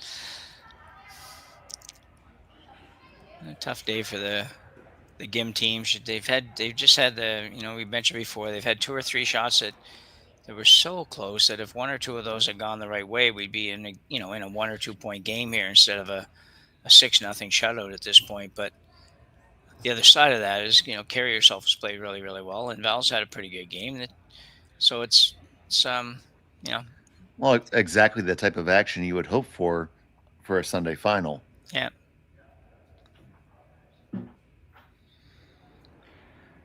A tough day for the Gim team. They've just had we mentioned before, they've had 2 or 3 shots that were so close that if 1 or 2 of those had gone the right way, we'd be in a 1 or 2 point game here instead of a 6-0 shutout at this point. But the other side of that is, Kerri herself has played really, really well, and Val's had a pretty good game. So it's Well, exactly the type of action you would hope for a Sunday final. Yeah.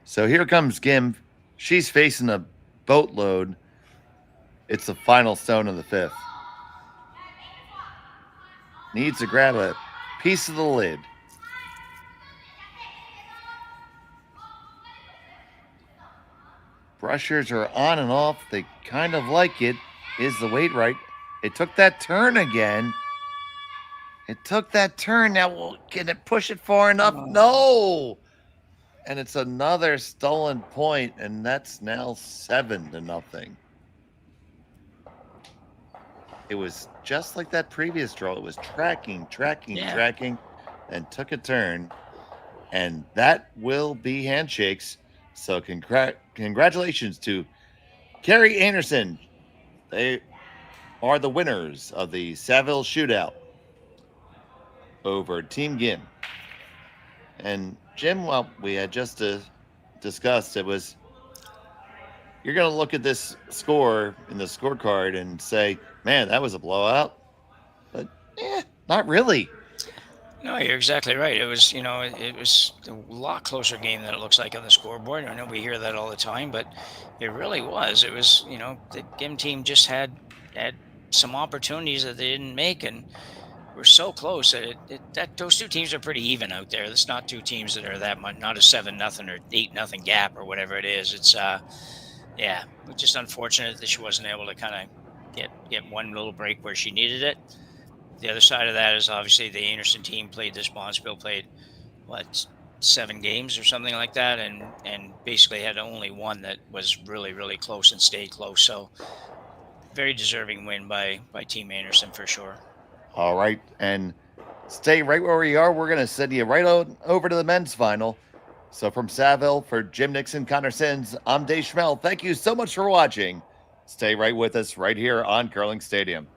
So here comes Gim. She's facing a boatload. It's the final stone of the 5th. Needs to grab a piece of the lid. Brushers are on and off. They kind of like it. Is the weight right? It took that turn again. Now, can it push it far enough? No. And it's another stolen point, and that's now 7-0. It was just like that previous draw. It was tracking, and took a turn. And that will be handshakes. So congratulations to Kerri Einarson. They are the winners of the Saville Shootout over Team Gim. And Jim, well, we had just discussed, you're going to look at this score in the scorecard and say, man, that was a blowout. But not really. No, you're exactly right. It was, it was a lot closer game than it looks like on the scoreboard. I know we hear that all the time, but it really was. It was, the Gim team just had some opportunities that they didn't make, and we're so close that those 2 teams are pretty even out there. There's not 2 teams that are that much, not a 7-0 or 8-0 gap or whatever it is. It's it's just unfortunate that she wasn't able to kind of get one little break where she needed it. The other side of that is obviously the Einarson team played this Bonspiel played 7 games or something like that, and basically had only one that was really, really close and stayed close. So very deserving win by Team Einarson for sure. All right, and stay right where we are. We're going to send you right over to the men's final. So from Saville, for Jim Nixon, Connor Sins, I'm Dave Schmel. Thank you so much for watching. Stay right with us right here on Curling Stadium.